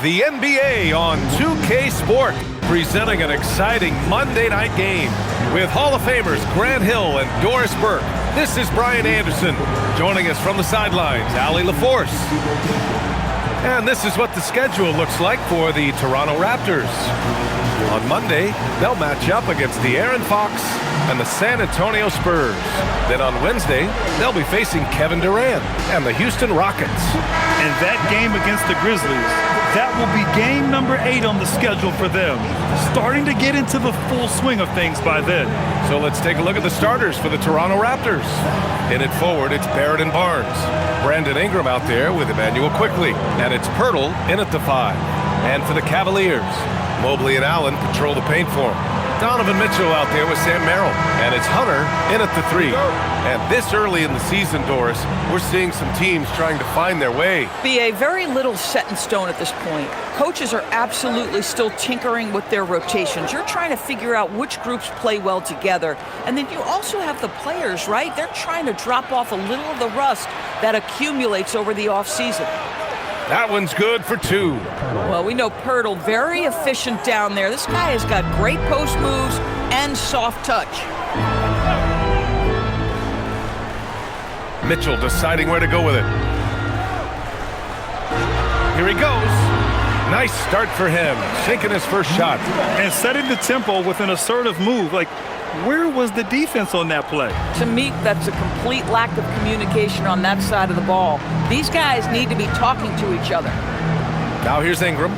The NBA on 2K Sport, presenting an exciting Monday night game with Hall of Famers Grant Hill and Doris Burke. This is Brian Anderson. Joining us from the sidelines, Allie LaForce. And this is what the schedule looks like for the Toronto Raptors. On Monday, they'll match up against the Aaron Fox and the San Antonio Spurs. Then on Wednesday, they'll be facing Kevin Durant and the Houston Rockets. And that game against the Grizzlies, that will be game number 8 on the schedule for them. Starting to get into the full swing of things by then. So let's take a look at the starters for the Toronto Raptors. In it forward, it's Barrett and Barnes. Brandon Ingram out there with Emmanuel Quickley. And it's Pirtle in at the 5. And for the Cavaliers, Mobley and Allen patrol the paint for him. Donovan Mitchell out there with Sam Merrill. And it's Hunter in at the 3. And this early in the season, Doris, we're seeing some teams trying to find their way. BA, very little set in stone at this point. Coaches are absolutely still tinkering with their rotations. You're trying to figure out which groups play well together. And then you also have the players, right? They're trying to drop off a little of the rust that accumulates over the offseason. That one's good for 2. Well, we know Pirtle, very efficient down there. This guy has got great post moves and soft touch. Mitchell deciding where to go with it. Here he goes. Nice start for him, sinking his first shot. And setting the tempo with an assertive move. Like, where was the defense on that play? To me, that's a complete lack of communication on that side of the ball. These guys need to be talking to each other. Now here's Ingram.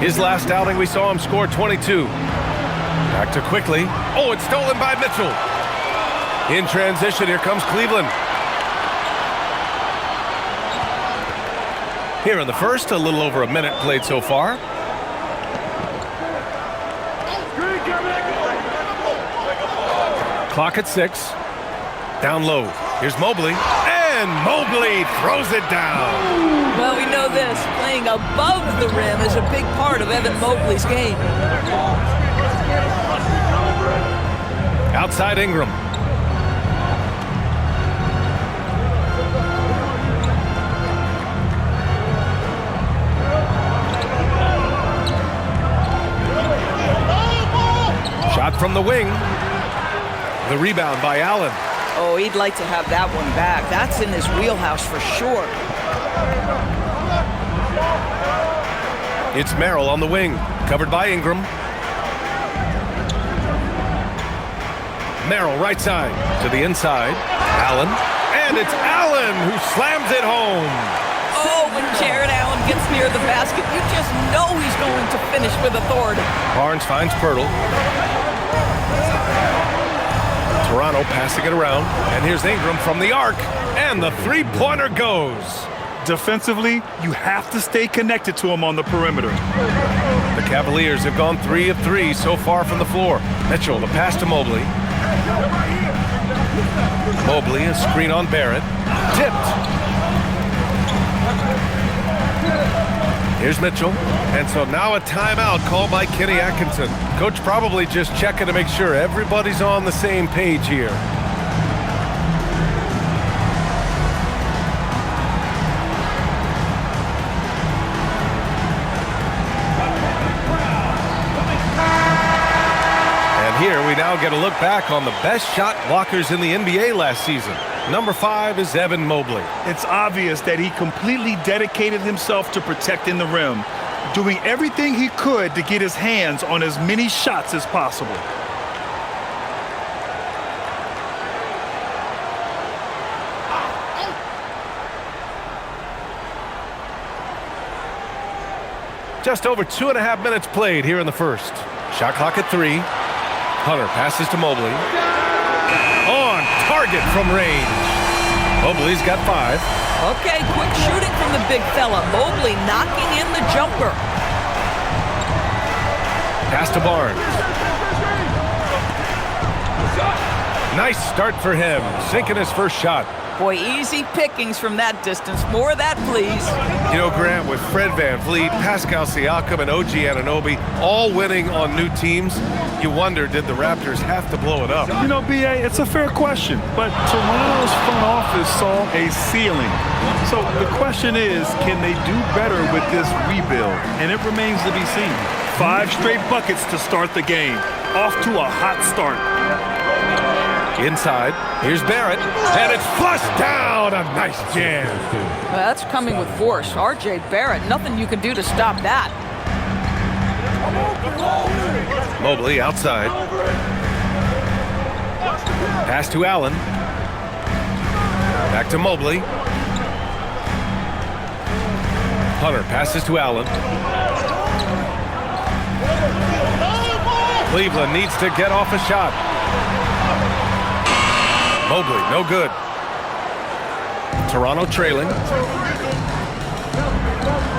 His last outing, we saw him score 22. Back to Quickley. Oh, it's stolen by Mitchell. In transition, here comes Cleveland. Here in the first, a little over a minute played so far. Clock at 6. Down low. Here's Mobley. And Mobley throws it down. Well, we know this. Playing above the rim is a big part of Evan Mobley's game. Outside Ingram. Shot from the wing. The rebound by Allen. Oh, he'd like to have that one back. That's in his wheelhouse for sure. It's Merrill on the wing, covered by Ingram. Merrill right side to the inside. Allen. And it's Allen who slams it home. Oh, when Jared Allen gets near the basket, you just know he's going to finish with authority. Barnes finds Pirtle. Toronto passing it around, and here's Ingram from the arc, and the three-pointer goes. Defensively, you have to stay connected to him on the perimeter. The Cavaliers have gone 3 of 3 so far from the floor. Mitchell, the pass to Mobley. Mobley, a screen on Barrett. Tipped. Here's Mitchell. And so now a timeout called by Kenny Atkinson. Coach probably just checking to make sure everybody's on the same page here. And here we now get a look back on the best shot blockers in the NBA last season. Number 5 is Evan Mobley. It's obvious that he completely dedicated himself to protecting the rim, doing everything he could to get his hands on as many shots as possible. Just over 2.5 minutes played here in the first. Shot clock at 3. Hunter passes to Mobley. On target from range. Mobley's got 5. Okay, quick shooting from the big fella. Mobley knocking in the jumper. Pass to Barnes. Nice start for him, sinking his first shot. Boy, easy pickings from that distance. More of that, please. You know, Grant, with Fred VanVleet, Pascal Siakam, and OG Anunoby all winning on new teams, you wonder, did the Raptors have to blow it up? You know, B.A., it's a fair question, but Toronto's front office saw a ceiling. So the question is, can they do better with this rebuild? And it remains to be seen. 5 straight buckets to start the game. Off to a hot start. Inside, here's Barrett, and it's flushed down. A nice jam. Well, that's coming with force. R.J. Barrett, nothing you can do to stop that. Mobley outside. Pass to Allen. Back to Mobley. Hunter passes to Allen. Cleveland needs to get off a shot. Mobley, no good. Toronto trailing.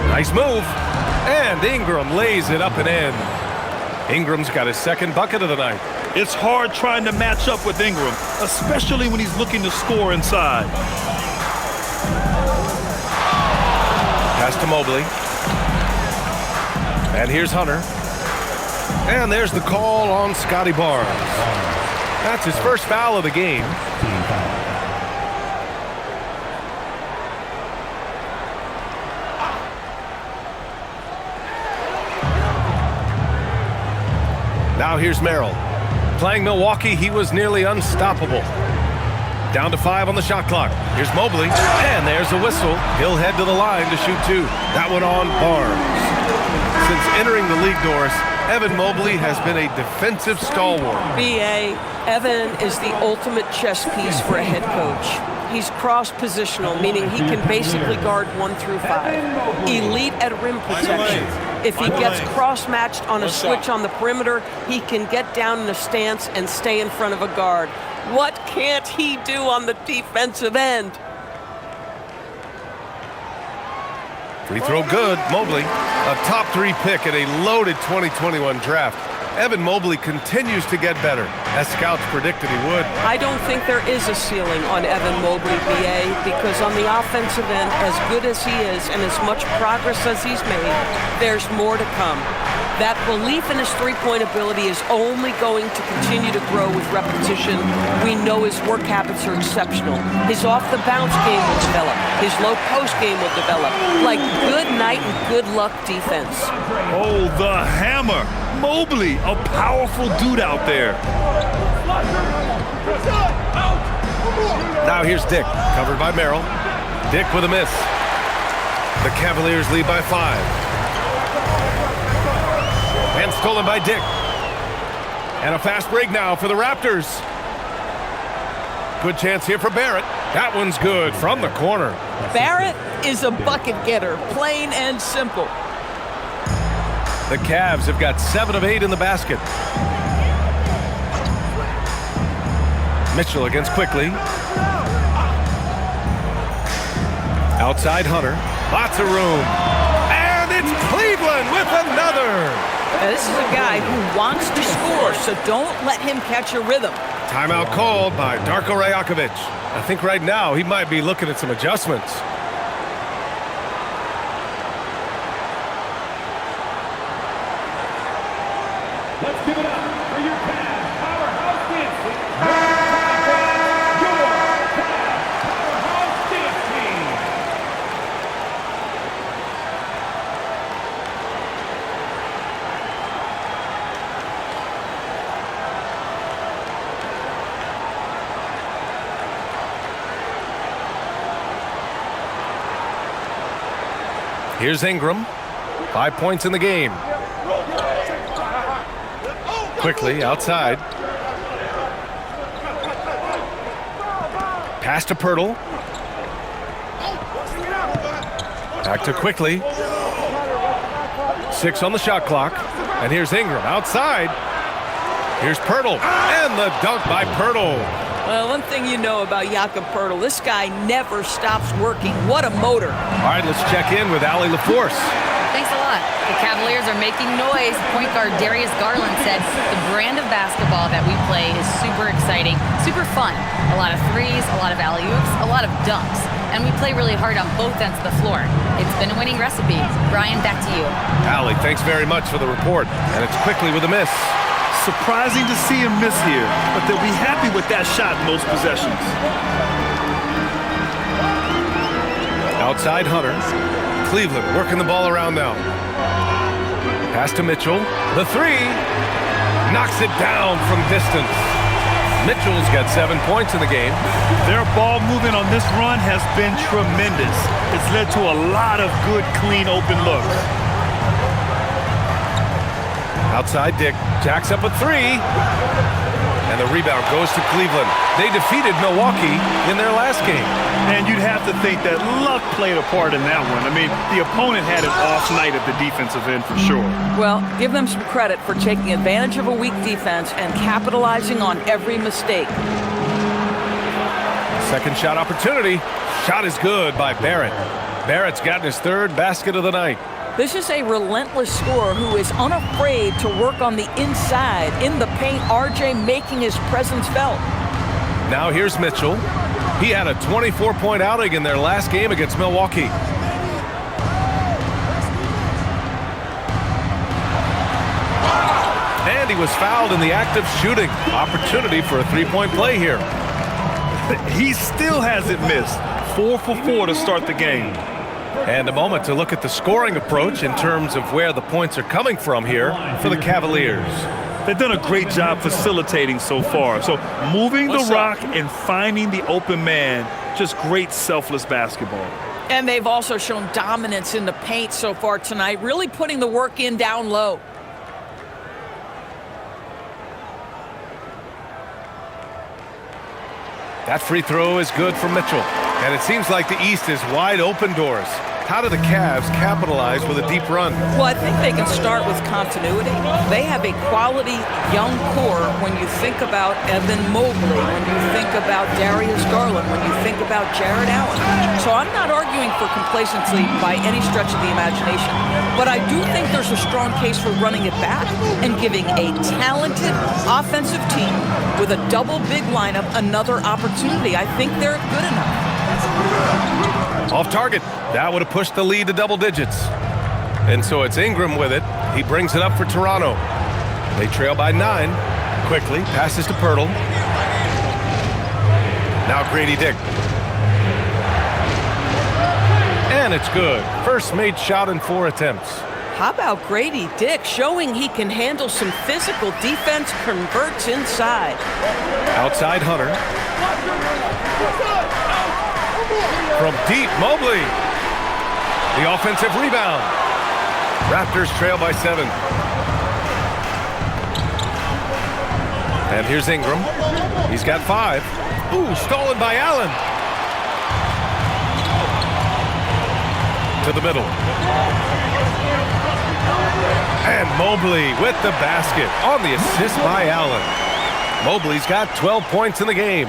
Nice move. And Ingram lays it up and in. Ingram's got his second bucket of the night. It's hard trying to match up with Ingram, especially when he's looking to score inside. Pass to Mobley. And here's Hunter. And there's the call on Scotty Barnes. That's his first foul of the game. Now here's Merrill. Playing Milwaukee, he was nearly unstoppable. Down to 5 on the shot clock. Here's Mobley, and there's a whistle. He'll head to the line to shoot 2. That one on Barnes. Since entering the league, Doris, Evan Mobley has been a defensive stalwart. B.A., Evan is the ultimate chess piece for a head coach. He's cross-positional, meaning he can basically guard 1 through 5. Elite at rim protection. If he gets cross-matched on a switch on the perimeter, he can get down in a stance and stay in front of a guard. What can't he do on the defensive end? Free throw good. Mobley, a top 3 pick in a loaded 2021 draft. Evan Mobley continues to get better, as scouts predicted he would. I don't think there is a ceiling on Evan Mobley, B.A., because on the offensive end, as good as he is and as much progress as he's made, there's more to come. That belief in his three-point ability is only going to continue to grow with repetition. We know his work habits are exceptional. His off-the-bounce game will develop. His low-post game will develop. Like good night and good luck defense. Oh, the hammer. Mobley, a powerful dude out there. Now here's Dick, covered by Merrill. Dick with a miss. The Cavaliers lead by 5. And stolen by Dick. And a fast break now for the Raptors. Good chance here for Barrett. That one's good from the corner. Barrett is a bucket getter, plain and simple. The Cavs have got 7 of 8 in the basket. Mitchell against Quickly. Outside Hunter. Lots of room. And it's Cleveland with another. Now, this is a guy who wants to score, so don't let him catch a rhythm. Timeout called by Darko Rajakovic. I think right now he might be looking at some adjustments. Let's give it up for your Cavs powerhouse dancing. Your Cavs powerhouse dance team. Here's Ingram. 5 points in the game. Quickly outside. Pass to Pirtle. Back to Quickly. 6 on the shot clock. And here's Ingram outside. Here's Pirtle. And the dunk by Pirtle. Well, one thing you know about Jakob Poeltl, this guy never stops working. What a motor. All right, let's check in with Allie LaForce. Thanks a lot. The Cavaliers are making noise. Point guard Darius Garland said the brand of basketball that we play is super exciting, super fun. A lot of threes, a lot of alley-oops, a lot of dunks. And we play really hard on both ends of the floor. It's been a winning recipe. Brian, back to you. Allie, thanks very much for the report. And it's quickly with a miss. Surprising to see him miss here, but they'll be happy with that shot in most possessions. Outside Hunter. Cleveland working the ball around now. Pass to Mitchell. The three. Knocks it down from distance. Mitchell's got 7 points in the game. Their ball movement on this run has been tremendous. It's led to a lot of good, clean, open looks. Outside Dick jacks up a three. And the rebound goes to Cleveland. They defeated Milwaukee in their last game. And you'd have to think that luck played a part in that one. I mean, the opponent had an off night at the defensive end for sure. Well, give them some credit for taking advantage of a weak defense and capitalizing on every mistake. Second shot opportunity. Shot is good by Barrett. Barrett's gotten his third basket of the night. This is a relentless scorer who is unafraid to work on the inside, in the paint. RJ making his presence felt. Now here's Mitchell. He had a 24-point outing in their last game against Milwaukee. And he was fouled in the act of shooting. Opportunity for a three-point play here. He still hasn't missed. 4 for 4 to start the game. And a moment to look at the scoring approach in terms of where the points are coming from here for the Cavaliers. They've done a great job facilitating so far. So moving the rock and finding the open man, just great selfless basketball. And they've also shown dominance in the paint so far tonight, really putting the work in down low. That free throw is good for Mitchell. And it seems like the East is wide open doors. How do the Cavs capitalize with a deep run? Well, I think they can start with continuity. They have a quality young core when you think about Evan Mobley, when you think about Darius Garland, when you think about Jared Allen. So I'm not arguing for complacency by any stretch of the imagination, but I do think there's a strong case for running it back and giving a talented offensive team with a double big lineup another opportunity. I think they're good enough. Off target. That would have pushed the lead to double digits. And so it's Ingram with it. He brings it up for Toronto. They trail by 9. Quickly passes to Pirtle. Now Grady Dick. And it's good. First made shot in 4 attempts. How about Grady Dick showing he can handle some physical defense, converts inside. Outside Hunter. From deep, Mobley. The offensive rebound. Raptors trail by 7. And here's Ingram. He's got 5. Ooh, stolen by Allen. To the middle. And Mobley with the basket on the assist by Allen. Mobley's got 12 points in the game.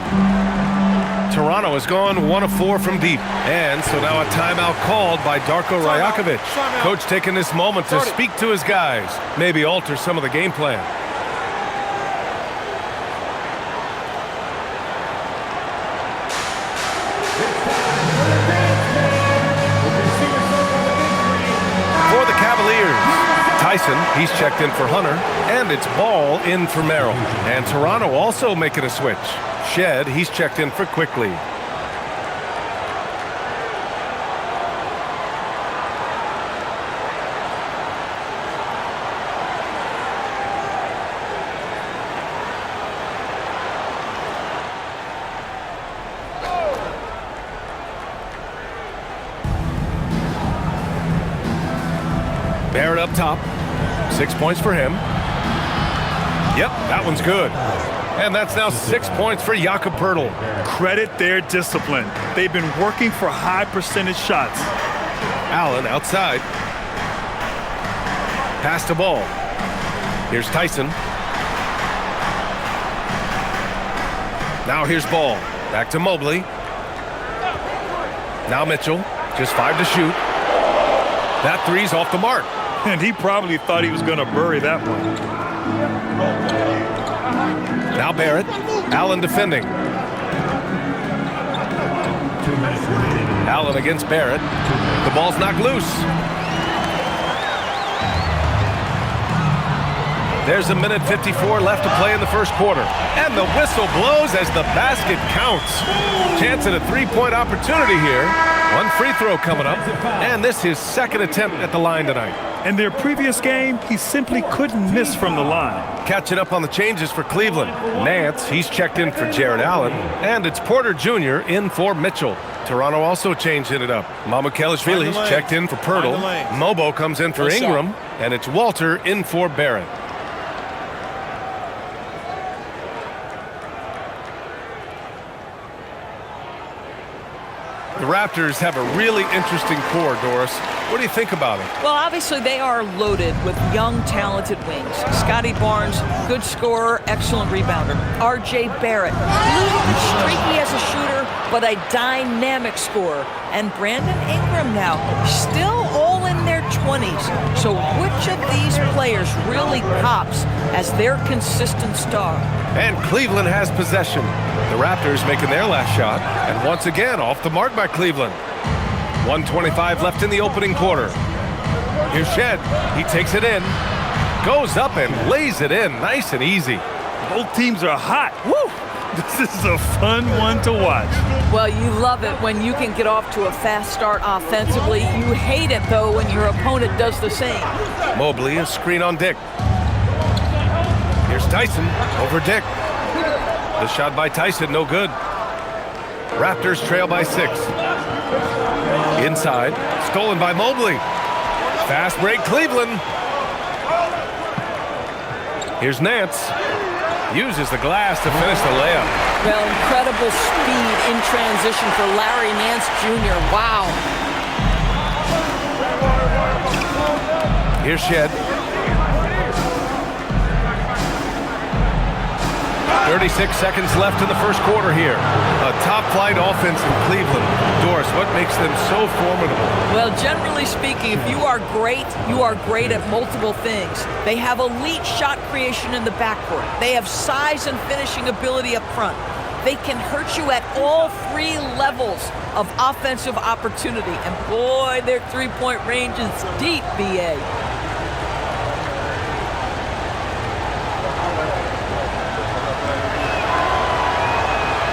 Toronto has gone 1 of 4 from deep. And so now a timeout called by Darko Rajakovic. Coach taking this moment to speak to his guys, maybe alter some of the game plan. For the Cavaliers, Tyson, he's checked in for Hunter, and it's Ball in for Merrill. And Toronto also making a switch. Shed, he's checked in for Quickly. Barrett up top. 6 points for him. Yep, that one's good. And that's now 6 points for Jakob Poeltl. Credit their discipline. They've been working for high percentage shots. Allen outside. Pass to Ball. Here's Tyson. Now here's Ball. Back to Mobley. Now Mitchell. Just 5 to shoot. That three's off the mark. And he probably thought he was going to bury that one. Now Barrett. Allen defending. Allen against Barrett. The ball's knocked loose. There's 1:54 left to play in the first quarter. And the whistle blows as the basket counts. Chance at a three-point opportunity here. One free throw coming up. And this is his second attempt at the line tonight. In their previous game, he simply couldn't miss from the line. Catching up on the changes for Cleveland. Nance, he's checked in for Jared Allen. And it's Porter Jr. in for Mitchell. Toronto also changing it up. Mamukelashvili's checked in for Pirtle. Mobo comes in for Ingram. And it's Walter in for Barrett. The Raptors have a really interesting core, Doris. What do you think about it? Well, obviously they are loaded with young, talented wings. Scotty Barnes, good scorer, excellent rebounder. R.J. Barrett, a little bit streaky as a shooter, but a dynamic scorer. And Brandon Ingram now, still all in their 20s. So which of these players really pops as their consistent star? And Cleveland has possession. The Raptors making their last shot. And once again, off the mark by Cleveland. 1:25 left in the opening quarter. Here's Shed. He takes it in. Goes up and lays it in. Nice and easy. Both teams are hot. Woo! This is a fun one to watch. Well, you love it when you can get off to a fast start offensively. You hate it, though, when your opponent does the same. Mobley, a screen on Dick. Here's Tyson over Dick. The shot by Tyson, no good. Raptors trail by 6. Inside, stolen by Mobley. Fast break, Cleveland. Here's Nance. Uses the glass to finish the layup. Well, incredible speed in transition for Larry Nance Jr. Wow. Here's Shed. 36 seconds left in the first quarter here. A top-flight offense in Cleveland. Doris, what makes them so formidable? Well, generally speaking, if you are great at multiple things. They have elite shot creation in the backcourt. They have size and finishing ability up front. They can hurt you at all 3 levels of offensive opportunity. And boy, their three-point range is deep, B.A.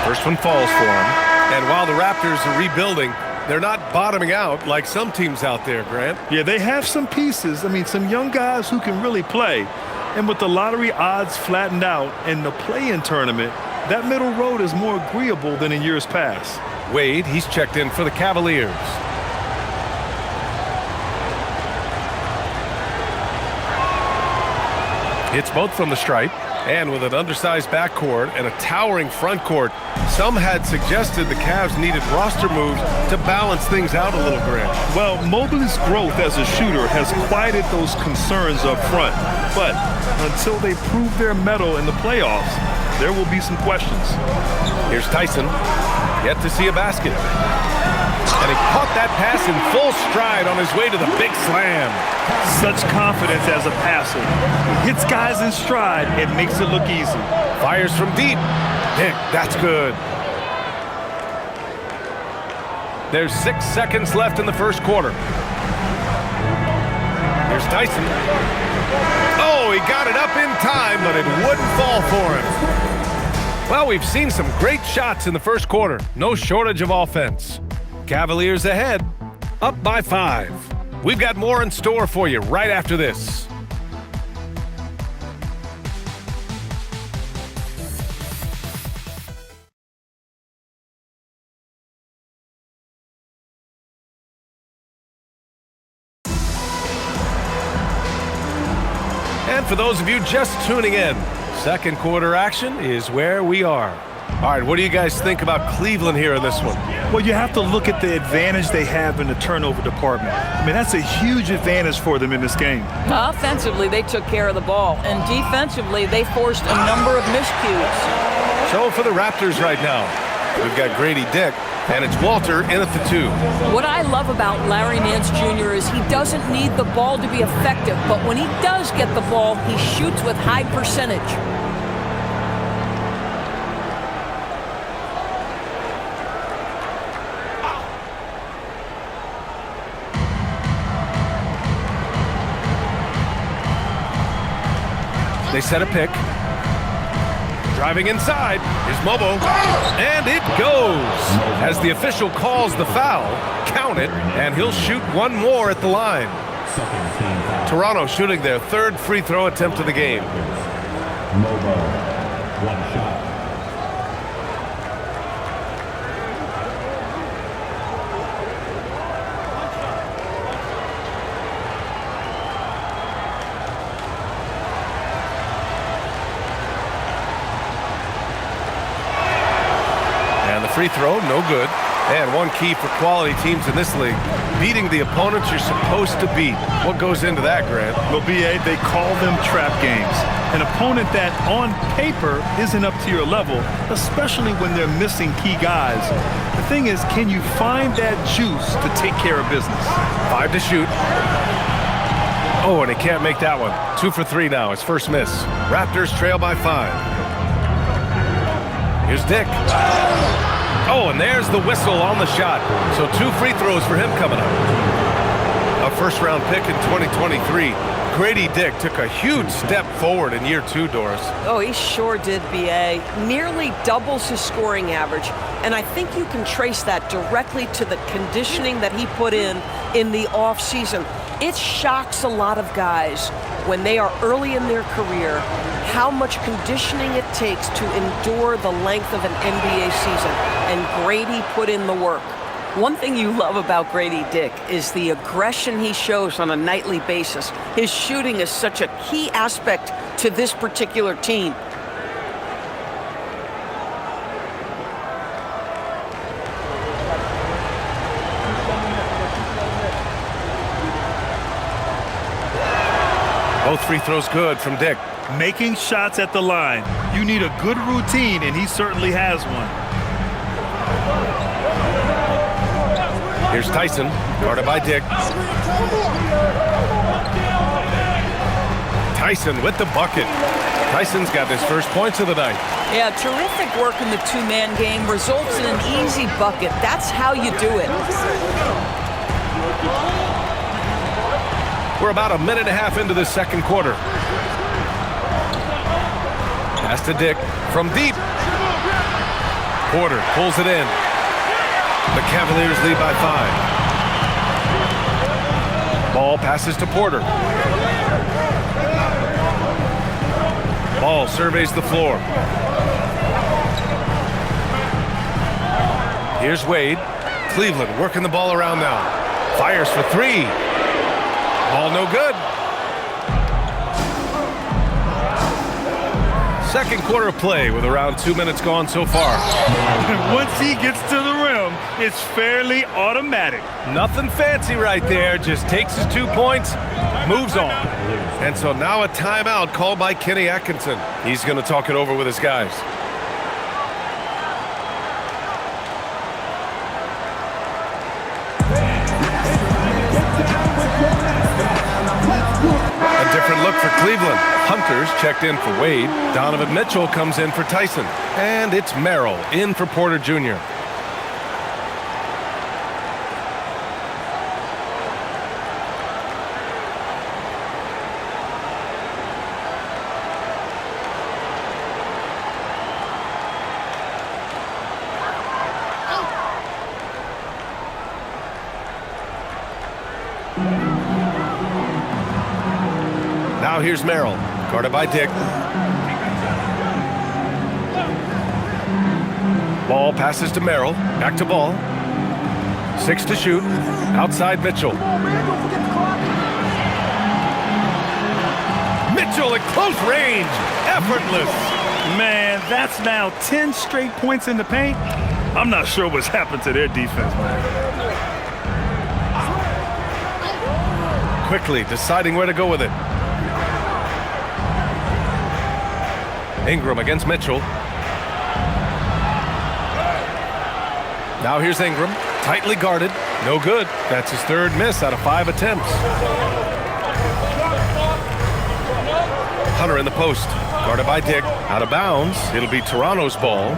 First one falls for him. And while the Raptors are rebuilding, they're not bottoming out like some teams out there, Grant. Yeah, they have some pieces. I mean, some young guys who can really play. And with the lottery odds flattened out in the play-in tournament, that middle road is more agreeable than in years past. Wade, he's checked in for the Cavaliers. Hits both from the stripe. And with an undersized backcourt and a towering front court, some had suggested the Cavs needed roster moves to balance things out a little, Grant. Well, Mobley's growth as a shooter has quieted those concerns up front. But until they prove their mettle in the playoffs, there will be some questions. Here's Tyson. Yet to see a basket. And he caught that pass in full stride on his way to the big slam. Such confidence as a passer. He hits guys in stride and makes it look easy. Fires from deep. Dick, that's good. There's 6 seconds left in the first quarter. Here's Tyson. Oh, he got it up in time, but it wouldn't fall for him. Well, we've seen some great shots in the first quarter. No shortage of offense. Cavaliers ahead, up by 5. We've got more in store for you right after this. And for those of you just tuning in, second quarter action is where we are. All right, what do you guys think about Cleveland here in this one? Well, you have to look at the advantage they have in the turnover department. I mean, that's a huge advantage for them in this game. Offensively, they took care of the ball. And defensively, they forced a number of miscues. So for the Raptors right now, we've got Grady Dick. And it's Walter in at the 2. What I love about Larry Nance Jr. is he doesn't need the ball to be effective, but when he does get the ball, he shoots with high percentage. They set a pick. Driving inside is Mobo, and it goes. As the official calls the foul, count it, and he'll shoot one more at the line. Toronto shooting their 3rd free throw attempt of the game. Mobo, 1 shot. Free throw, no good. And one key for quality teams in this league, beating the opponents you're supposed to beat. What goes into that, Grant? Well, B.A., they call them trap games. An opponent that, on paper, isn't up to your level, especially when they're missing key guys. The thing is, can you find that juice to take care of business? 5 to shoot. Oh, and he can't make that one. 2 for 3 now, his first miss. Raptors trail by 5. Here's Dick. Oh, and there's the whistle on the shot. So 2 free throws for him coming up. A first-round pick in 2023. Grady Dick took a huge step forward in year 2, Doris. Oh, he sure did, B.A. Nearly doubles his scoring average. And I think you can trace that directly to the conditioning that he put in the offseason. It shocks a lot of guys when they are early in their career how much conditioning it takes to endure the length of an NBA season. And Grady put in the work. One thing you love about Grady Dick is the aggression he shows on a nightly basis. His shooting is such a key aspect to this particular team. Both free throws good from Dick. Making shots at the line. You need a good routine, and he certainly has one. Here's Tyson, guarded by Dick. Tyson with the bucket. Tyson's got his first points of the night. Yeah, terrific work in the 2-man game results in an easy bucket. That's how you do it. We're about a minute and a half into the second quarter. Pass to Dick from deep. Porter pulls it in. The Cavaliers lead by 5. Ball passes to Porter. Ball surveys the floor. Here's Wade. Cleveland working the ball around now. Fires for 3. Ball no good. Second quarter of play with around 2 minutes gone so far. Once he gets to the rim, it's fairly automatic. Nothing fancy right there. Just takes his 2 points, moves on. And so now a timeout called by Kenny Atkinson. He's going to talk it over with his guys. Look for Cleveland. Hunter's checked in for Wade. Donovan Mitchell comes in for Tyson. And it's Merrill in for Porter Jr. Now here's Merrill, guarded by Dick. Ball passes to Merrill, back to Ball. 6 to shoot, outside Mitchell. Mitchell at close range, effortless. Man, that's now 10 straight points in the paint. I'm not sure what's happened to their defense, man. Quickly deciding where to go with it. Ingram against Mitchell. Now here's Ingram, tightly guarded, no good. That's his third miss out of 5 attempts. Hunter in the post, guarded by Dick, out of bounds. It'll be Toronto's ball.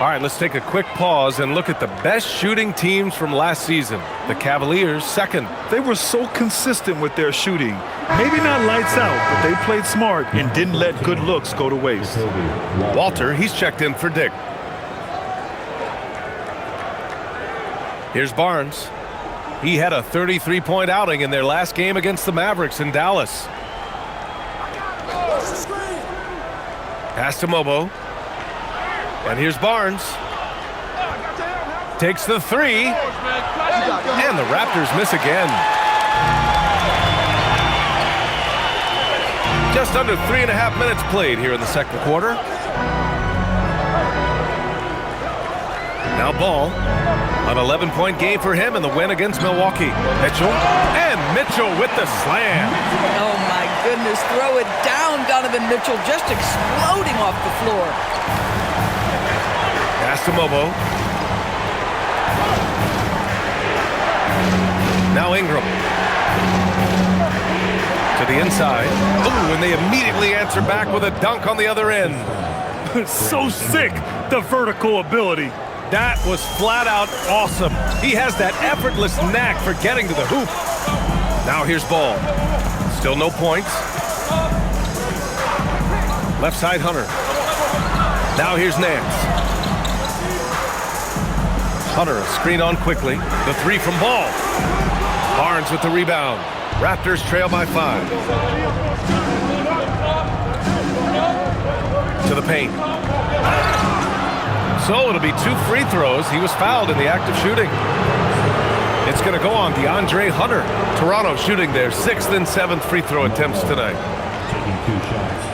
All right, let's take a quick pause and look at the best shooting teams from last season. The Cavaliers, second. They were so consistent with their shooting. Maybe not lights out, but they played smart and didn't let good looks go to waste. Walter, he's checked in for Dick. Here's Barnes. He had a 33-point outing in their last game against the Mavericks in Dallas. Pass to Mobo. And here's Barnes. Takes the three. And the Raptors miss again. Just under 3.5 minutes played here in the second quarter. Now Ball. An 11-point game for him in the win against Milwaukee. Mitchell. And Mitchell with the slam. Oh, my goodness. Throw it down, Donovan Mitchell, just exploding off the floor. Pass to Mobo. Now Ingram. To the inside. Ooh, and they immediately answer back with a dunk on the other end. So sick, the vertical ability. That was flat out awesome. He has that effortless knack for getting to the hoop. Now here's Ball. Still no points. Left side Hunter. Now here's Nance. Hunter, a screen on quickly. The three from Ball. Barnes with the rebound. Raptors trail by 5. To the paint. So it'll be 2 free throws. He was fouled in the act of shooting. It's going to go on DeAndre Hunter. Toronto shooting their 6th and 7th free throw attempts tonight. Taking 2 shots.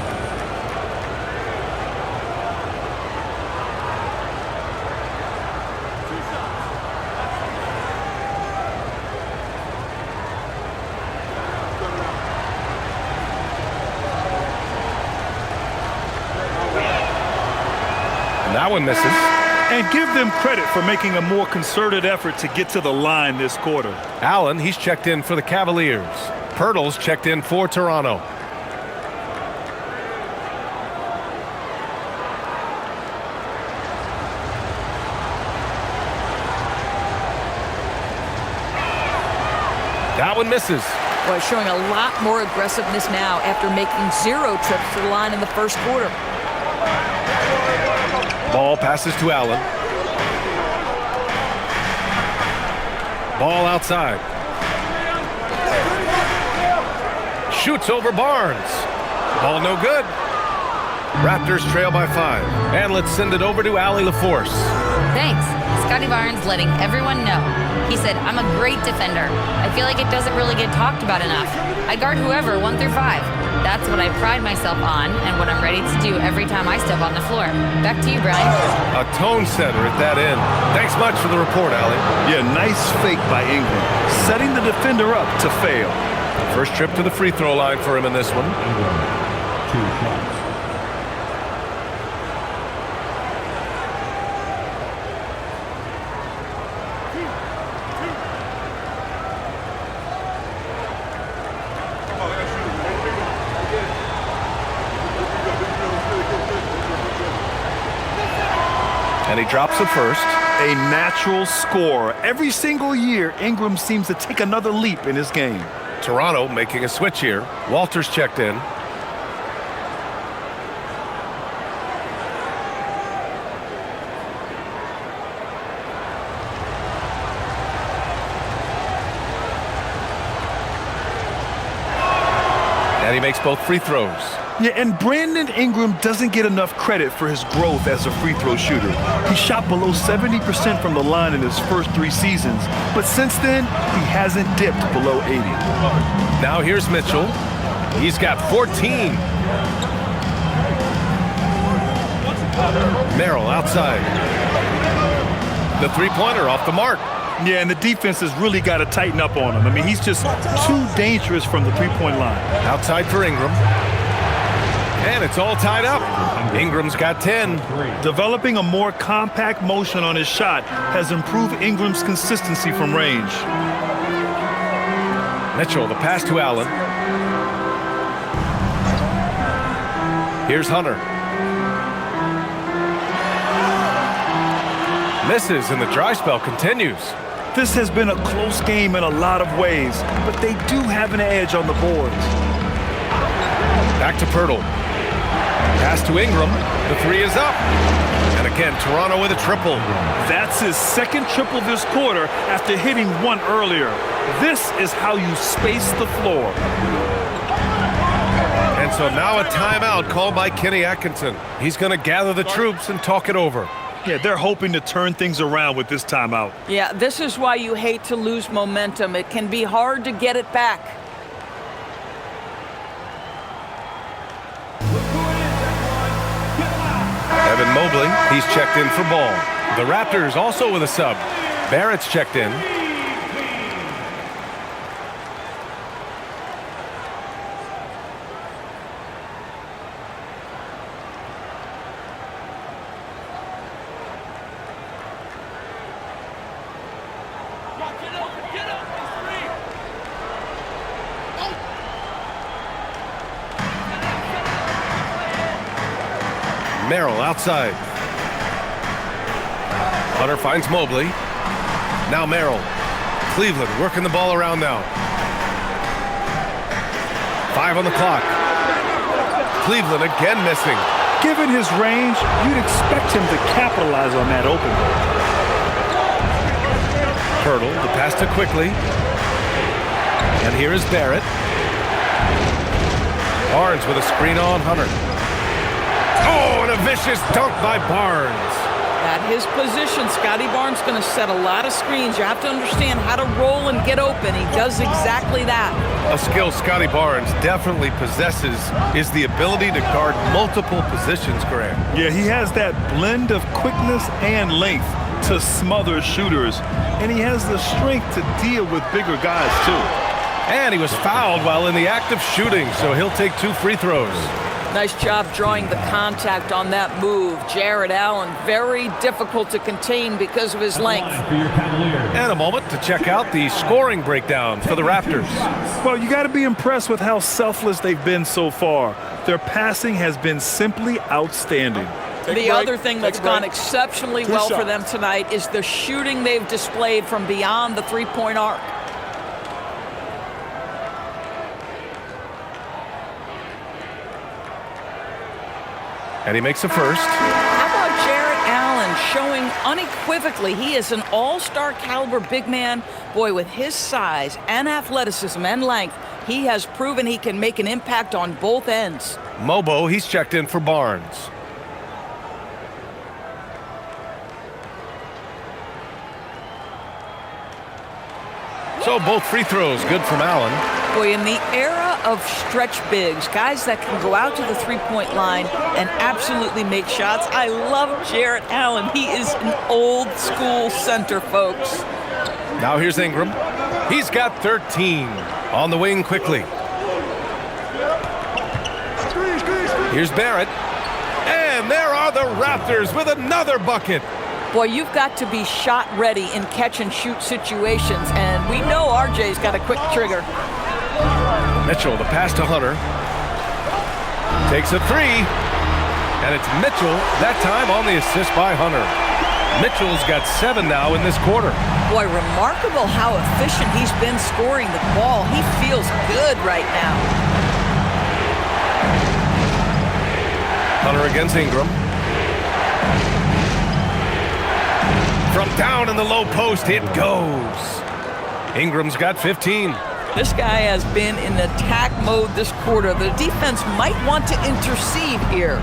That one misses. And give them credit for making a more concerted effort to get to the line this quarter. Allen, he's checked in for the Cavaliers. Pirtle's checked in for Toronto. That one misses. Boy, showing a lot more aggressiveness now after making 0 trips to the line in the first quarter. Ball passes to Allen. Ball outside. Shoots over Barnes. Ball no good. Raptors trail by 5. And let's send it over to Allie LaForce. Thanks. Scotty Barnes letting everyone know. He said, I'm a great defender. I feel like it doesn't really get talked about enough. I guard whoever 1 through 5. That's what I pride myself on and what I'm ready to do every time I step on the floor. Back to you, Brian. A tone setter at that end. Thanks much for the report, Allie. Yeah, nice fake by Ingram, setting the defender up to fail. First trip to the free throw line for him in this one. 2 shots. And he drops the first. A natural scorer. Every single year, Ingram seems to take another leap in his game. Toronto making a switch here. Walters checked in. And he makes both free throws. Yeah, and Brandon Ingram doesn't get enough credit for his growth as a free throw shooter. He shot below 70% from the line in his first 3 seasons, but since then, he hasn't dipped below 80. Now here's Mitchell. He's got 14. Merrill outside. The three-pointer off the mark. Yeah, and the defense has really got to tighten up on him. I mean, he's just too dangerous from the three-point line. Outside for Ingram. And it's all tied up. Ingram's got 10. Developing a more compact motion on his shot has improved Ingram's consistency from range. Mitchell, the pass to Allen. Here's Hunter. Misses, and the dry spell continues. This has been a close game in a lot of ways, but they do have an edge on the boards. Back to Pirtle. Pass to Ingram. The three is up. And again, Toronto with a triple. That's his second triple this quarter after hitting one earlier. This is how you space the floor. And so now a timeout called by Kenny Atkinson. He's going to gather the troops and talk it over. Yeah, they're hoping to turn things around with this timeout. Yeah, this is why you hate to lose momentum. It can be hard to get it back. Evan Mobley, he's checked in for ball. The Raptors also with a sub. Barrett's checked in. Merrill outside. Hunter finds Mobley. Now Merrill. Cleveland working the ball around now. 5 on the clock. Cleveland again missing. Given his range, you'd expect him to capitalize on that open. Pirtle, the pass to Quickly. And here is Barrett. Barnes with a screen on Hunter. Oh, and a vicious dunk by Barnes. At his position, Scotty Barnes going to set a lot of screens. You have to understand how to roll and get open. He does exactly that. A skill Scotty Barnes definitely possesses is the ability to guard multiple positions, Graham. Yeah, he has that blend of quickness and length to smother shooters. And he has the strength to deal with bigger guys, too. And he was fouled while in the act of shooting, so he'll take 2 free throws. Nice job drawing the contact on that move. Jared Allen, very difficult to contain because of his length. And a moment to check out the scoring breakdown for the Raptors. Well, you got to be impressed with how selfless they've been so far. Their passing has been simply outstanding. The other thing that's gone exceptionally well for them tonight is the shooting they've displayed from beyond the three-point arc. And he makes a first. How about Jared Allen showing unequivocally he is an all-star caliber big man. Boy, with his size and athleticism and length, he has proven he can make an impact on both ends. Mobo, he's checked in for Barnes. So both free throws good from Allen. Boy, in the era of stretch bigs, guys that can go out to the three-point line and absolutely make shots, I love Jared Allen. He is an old-school center, folks. Now here's Ingram. He's got 13. On the wing quickly. Here's Barrett. And there are the Raptors with another bucket. Boy, you've got to be shot ready in catch-and-shoot situations, and we know RJ's got a quick trigger. Mitchell, the pass to Hunter. Takes a 3. And it's Mitchell, that time on the assist by Hunter. Mitchell's got 7 now in this quarter. Boy, remarkable how efficient he's been scoring the ball. He feels good right now. Hunter against Ingram. From down in the low post, it goes. Ingram's got 15. This guy has been in attack mode this quarter. The defense might want to intercede here.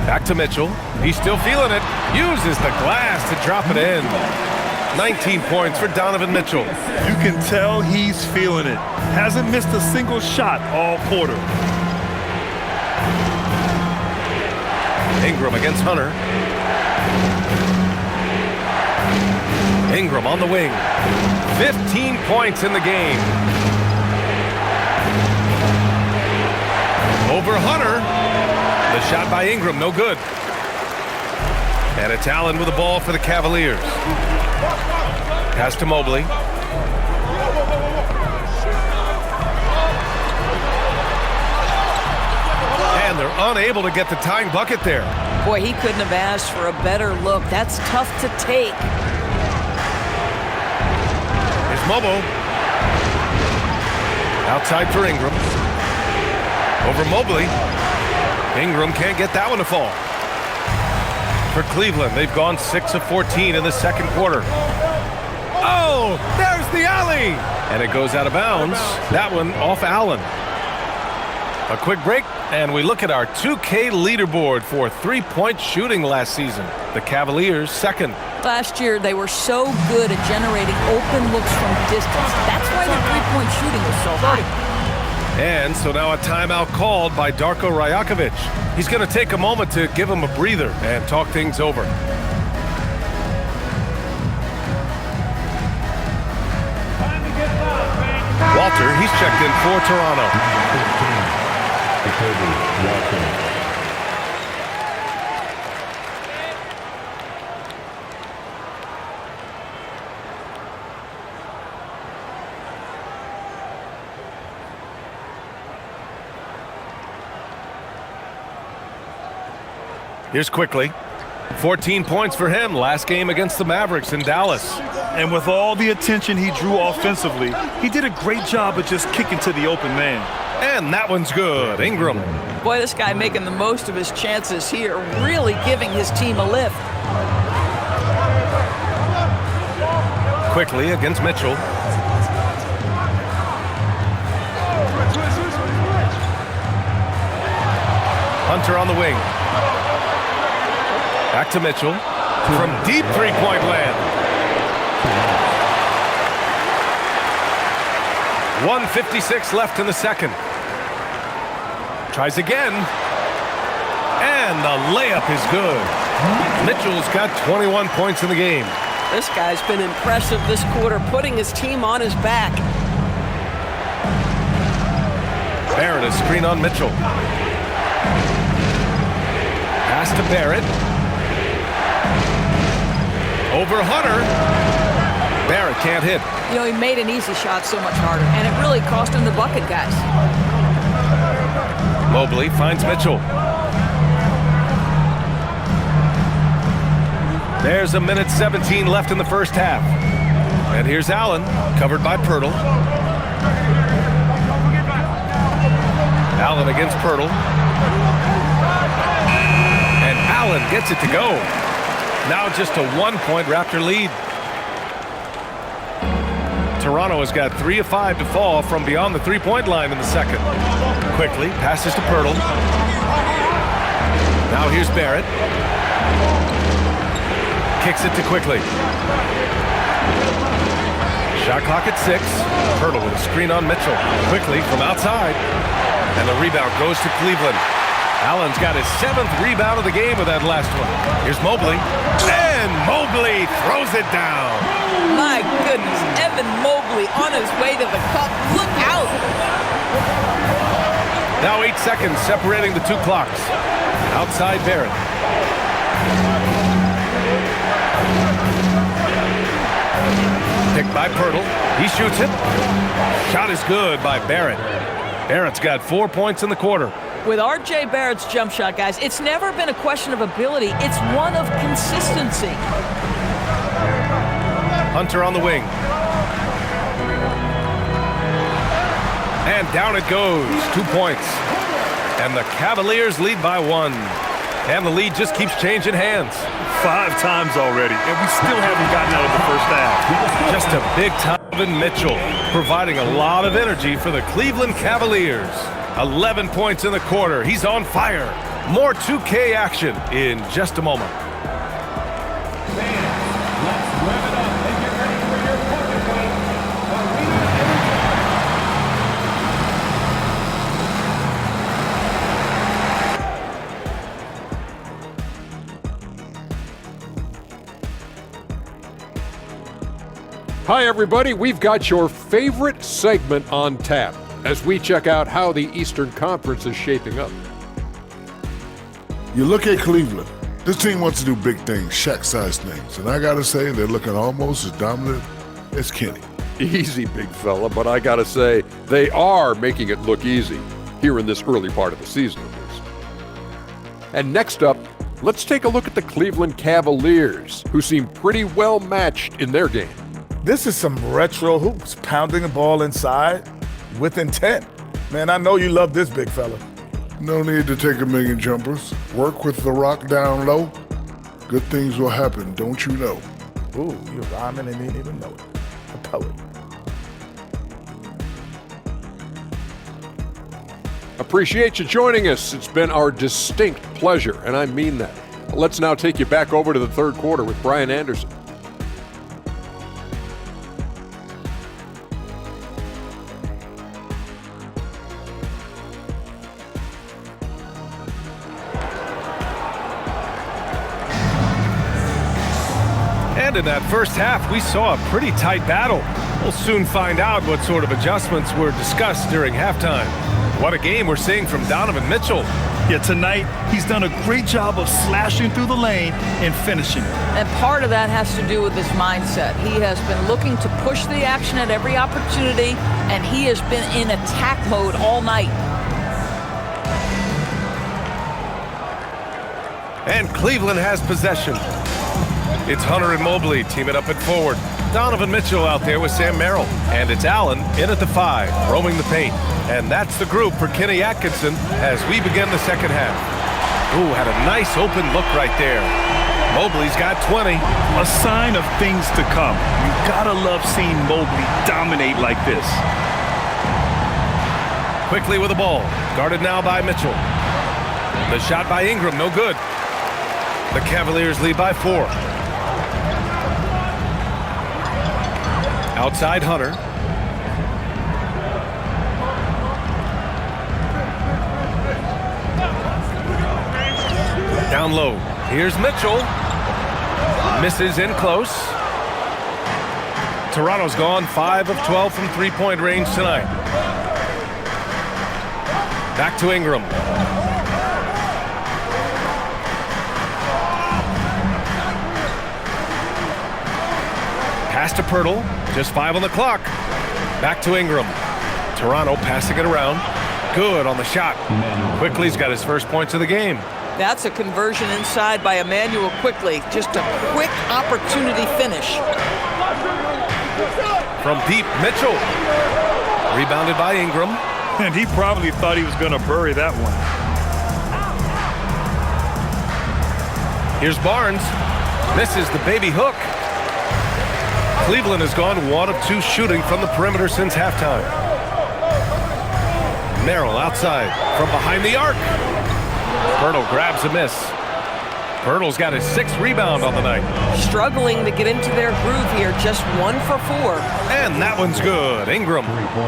Back to Mitchell. He's still feeling it. Uses the glass to drop it in. 19 points for Donovan Mitchell. You can tell he's feeling it. Hasn't missed a single shot all quarter. Ingram against Hunter. Ingram on the wing. 15 points in the game. Over Hunter. The shot by Ingram, no good. And it's Allen with the ball for the Cavaliers. Pass to Mobley. And they're unable to get the tying bucket there. Boy, he couldn't have asked for a better look. That's tough to take. Here's Mobo. Outside for Ingram. Over Mobley. Ingram can't get that one to fall. For Cleveland, they've gone 6 of 14 in the second quarter. Oh, there's the alley! And it goes out of bounds. That one off Allen. A quick break, and we look at our 2K leaderboard for three-point shooting last season. The Cavaliers second. Last year, they were so good at generating open looks from distance. That's why their three-point shooting was so high. And so now a timeout called by Darko Rajakovic. He's going to take a moment to give him a breather and talk things over. Walter, he's checked in for Toronto. Here's Quickly. 14 points for him last game against the Mavericks in Dallas. And with all the attention he drew offensively, he did a great job of just kicking to the open man. And that one's good. Ingram. Boy, this guy making the most of his chances here, really giving his team a lift. Quickly against Mitchell. Hunter on the wing. Back to Mitchell. From deep three-point land. 1:56 left in the second. Tries again. And the layup is good. Mitchell's got 21 points in the game. This guy's been impressive this quarter, putting his team on his back. Barrett, a screen on Mitchell. Pass to Barrett. Over Hunter. Barrett can't hit. You know, he made an easy shot so much harder, and it really cost him the bucket, guys. Mobley finds Mitchell. There's a minute 17 left in the first half. And here's Allen, covered by Pirtle. Allen against Pirtle. And Allen gets it to go. Now just a 1-point Raptor lead. Toronto has got 3 of 5 to fall from beyond the three-point line in the second. Quickly passes to Pirtle. Now here's Barrett. Kicks it to Quickly. Shot clock at 6. Pirtle with a screen on Mitchell. Quickly from outside. And the rebound goes to Cleveland. Allen's got his 7th rebound of the game with that last one. Here's Mobley. And Mobley throws it down. My goodness, Evan Mobley on his way to the cup. Look out! Now 8 seconds separating the two clocks. Outside Barrett. Picked by Pirtle. He shoots it. Shot is good by Barrett. Barrett's got 4 points in the quarter. With R.J. Barrett's jump shot, guys, it's never been a question of ability. It's one of consistency. Hunter on the wing. And down it goes. 2 points. And the Cavaliers lead by 1. And the lead just keeps changing hands. 5 times already, and we still haven't gotten out of the first half. Just a big-time Mitchell, providing a lot of energy for the Cleveland Cavaliers. 11 points in the quarter. He's on fire. More 2K action in just a moment. Hi, everybody. We've got your favorite segment on tap. as we check out how the Eastern Conference is shaping up. You look at Cleveland. This team wants to do big things, Shaq-sized things. And I got to say, they're looking almost as dominant as Kenny. Easy, big fella, but I gotta say, they are making it look easy, here in this early part of the season at least. And next up, let's take a look at the Cleveland Cavaliers, who seem pretty well matched in their game. This is some retro hoops, pounding the ball inside with intent. Man, I know you love this, big fella. No need to take a million jumpers. Work with the rock down low. Good things will happen, don't you know? Ooh, you're rhyming and didn't even know it. A poet. Appreciate you joining us. It's been our distinct pleasure, and I mean that. Let's now take you back over to the third quarter with Brian Anderson. And in that first half, we saw a pretty tight battle. We'll soon find out what sort of adjustments were discussed during halftime. What a game we're seeing from Donovan Mitchell. Yeah, tonight he's done a great job of slashing through the lane and finishing. And part of that has to do with his mindset. He has been looking to push the action at every opportunity, and he has been in attack mode all night. And Cleveland has possession. It's Hunter and Mobley teaming up at forward. Donovan Mitchell out there with Sam Merrill. And it's Allen in at the 5, roaming the paint. And that's the group for Kenny Atkinson as we begin the second half. Ooh, had a nice open look right there. Mobley's got 20. A sign of things to come. You gotta love seeing Mobley dominate like this. Quickly with the ball. Guarded now by Mitchell. The shot by Ingram, no good. The Cavaliers lead by 4. Outside Hunter. Down low. Here's Mitchell. Misses in close. Toronto's gone 5 of 12 from three-point range tonight. Back to Ingram. Pass to Pirtle. Just 5 on the clock. Back to Ingram. Toronto passing it around. Good on the shot. Quickly's got his first points of the game. That's a conversion inside by Emmanuel Quickly. Just a quick opportunity finish. From deep, Mitchell. Rebounded by Ingram. And he probably thought he was going to bury that one. Here's Barnes. Misses the baby hook. Cleveland has gone 1 of 2 shooting from the perimeter since halftime. Merrill outside from behind the arc. Pirtle grabs a miss. Pirtle's got his 6th rebound on the night. Struggling to get into their groove here, just 1 for 4. And that one's good. Ingram.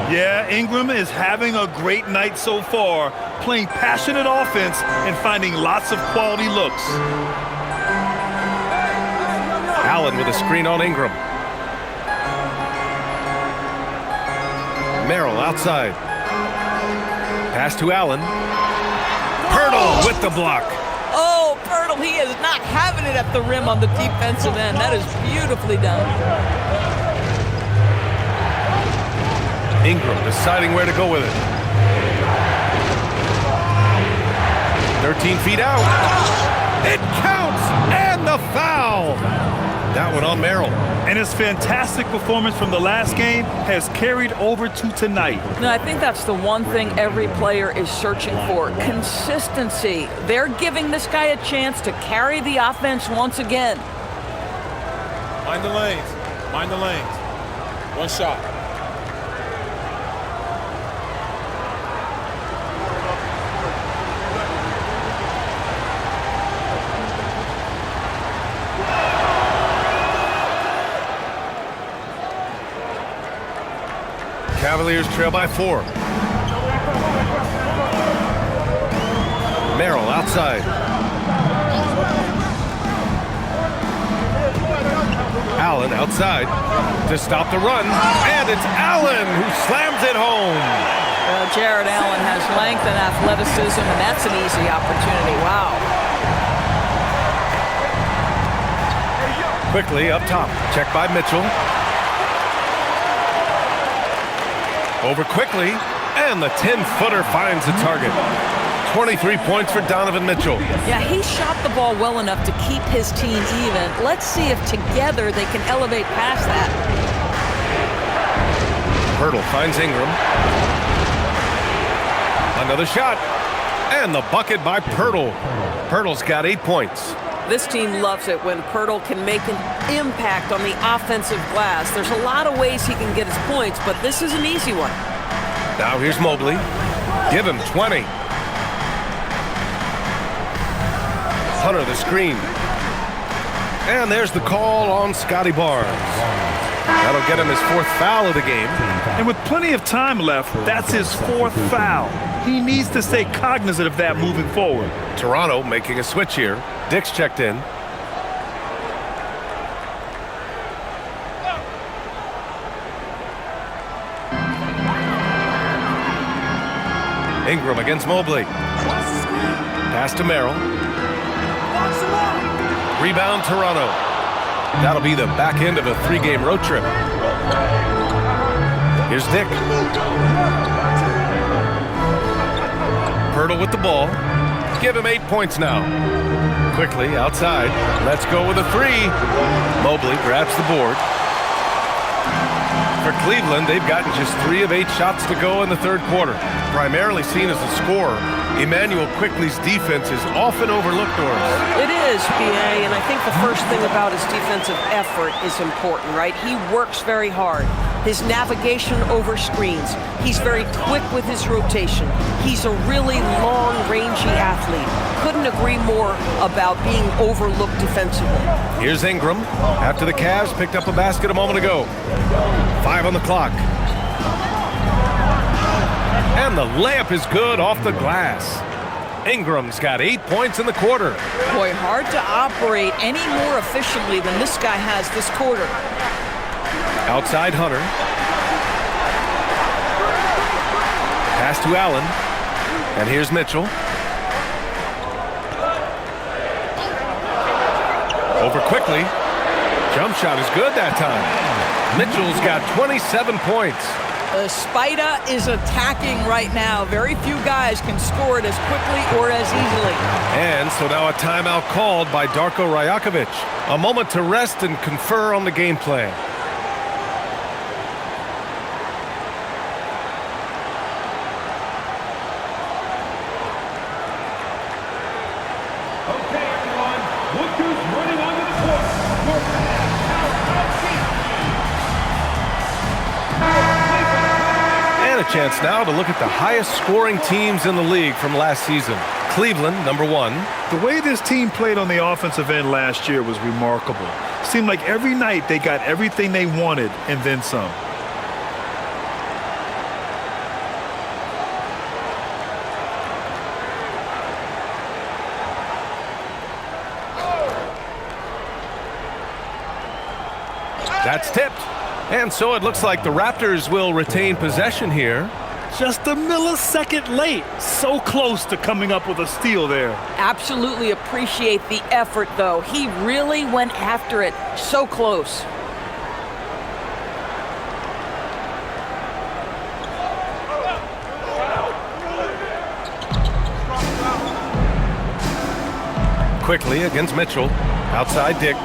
Yeah, Ingram is having a great night so far, playing passionate offense and finding lots of quality looks. Allen with a screen on Ingram. Merrill outside. Pass to Allen. Pirtle with the block. Oh, Pirtle, he is not having it at the rim on the defensive end. That is beautifully done. Ingram deciding where to go with it. 13 feet out. It counts, and the foul. That one on Merrill. And his fantastic performance from the last game has carried over to tonight. No, I think that's the one thing every player is searching for, consistency. They're giving this guy a chance to carry the offense once again. Mind the lanes. Mind the lanes. One shot. Cavaliers trail by 4. Merrill outside. Allen outside to stop the run. And it's Allen who slams it home. Jared Allen has length and athleticism, and that's an easy opportunity. Wow. Quickly up top. Check by Mitchell. Over quickly, and the 10-footer finds the target. 23 points for Donovan Mitchell. Yeah, he shot the ball well enough to keep his team even. Let's see if together they can elevate past that. Pirtle finds Ingram. Another shot. And the bucket by Pirtle. Pirtle's got 8 points. This team loves it when Pirtle can make an impact on the offensive glass. There's a lot of ways he can get his points, but this is an easy one. Now here's Mobley. Give him 20. Hunter the screen. And there's the call on Scotty Barnes. That'll get him his 4th foul of the game. And with plenty of time left, that's his 4th foul. He needs to stay cognizant of that moving forward. Toronto making a switch here. Dick's checked in. Ingram against Mobley. Pass to Merrill. Rebound Toronto. That'll be the back end of a 3-game road trip. Here's Dick. Pirtle with the ball. Give him 8 points now. Quickly outside. Let's go with a 3. Mobley grabs the board. For Cleveland, they've gotten just 3 of 8 shots to go in the 3rd quarter. Primarily seen as a scorer, Emmanuel Quickley's defense is often overlooked, Doris. It is, B.A., and I think the first thing about his defensive effort is important, right? He works very hard. His navigation over screens. He's very quick with his rotation. He's a really long, rangy athlete. Couldn't agree more about being overlooked defensively. Here's Ingram after the Cavs picked up a basket a moment ago. 5 on the clock. And the layup is good off the glass. Ingram's got 8 points in the quarter. Boy, hard to operate any more efficiently than this guy has this quarter. Outside Hunter. Pass to Allen. And here's Mitchell. Over quickly. Jump shot is good that time. Mitchell's got 27 points. The Spider is attacking right now. Very few guys can score it as quickly or as easily. And so now a timeout called by Darko Rajakovic. A moment to rest and confer on the game plan. Okay, everyone. Look who's running onto the court. Your powerhouse team. And a chance now to look at the highest scoring teams in the league from last season. Cleveland, number 1. The way this team played on the offensive end last year was remarkable. Seemed like every night they got everything they wanted and then some. That's tipped. And so it looks like the Raptors will retain possession here. Just a millisecond late. So close to coming up with a steal there. Absolutely appreciate the effort, though. He really went after it. So close. Quickly against Mitchell. Outside Dick.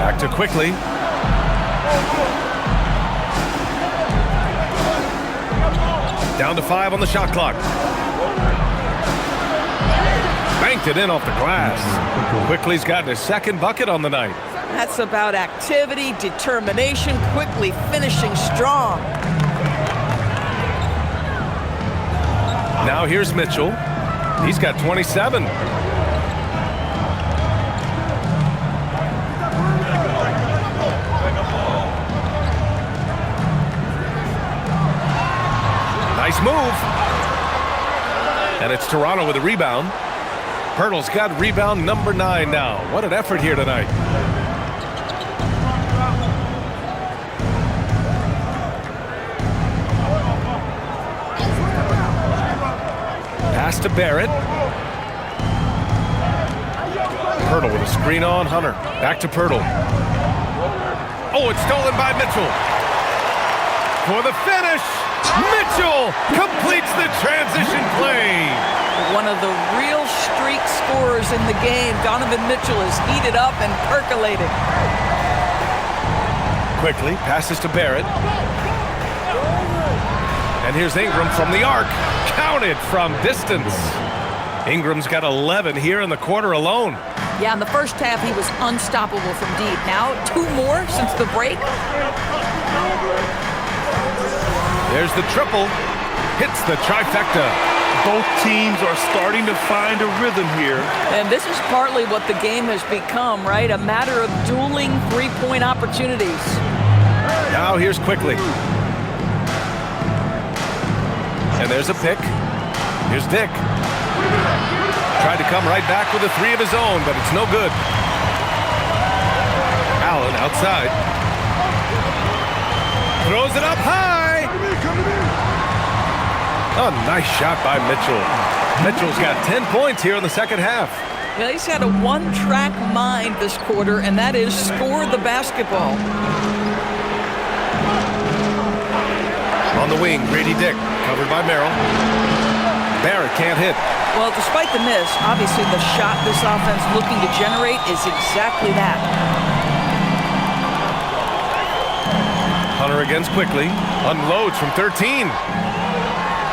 Back to Quickly. Down to 5 on the shot clock. Banked it in off the glass. Quickly's gotten his 2nd bucket on the night. That's about activity, determination, Quickly finishing strong. Now here's Mitchell. He's got 27. Nice move. And it's Toronto with a rebound. Pirtle's got rebound number 9 now. What an effort here tonight. Pass to Barrett. Pirtle with a screen on Hunter. Back to Pirtle. Oh, it's stolen by Mitchell. For the finish, Mitchell completes the transition play. One of the real streak scorers in the game. Donovan Mitchell is heated up and percolating. Quickly passes to Barrett. And here's Ingram from the arc. Counted from distance. Ingram's got 11 here in the quarter alone. Yeah, in the first half, he was unstoppable from deep. Now, 2 more since the break. There's the triple. Hits the trifecta. Both teams are starting to find a rhythm here. And this is partly what the game has become, right? A matter of dueling three-point opportunities. Now here's Quickly. And there's a pick. Here's Dick. Tried to come right back with a 3 of his own, but it's no good. Allen outside. Throws it up high. A nice shot by Mitchell. Mitchell's got 10 points here in the second half. Yeah, he's had a one-track mind this quarter, and that is score the basketball. On the wing, Grady Dick, covered by Merrill. Barrett can't hit. Well, despite the miss, obviously the shot this offense looking to generate is exactly that. Hunter against Quickly. Unloads from 13.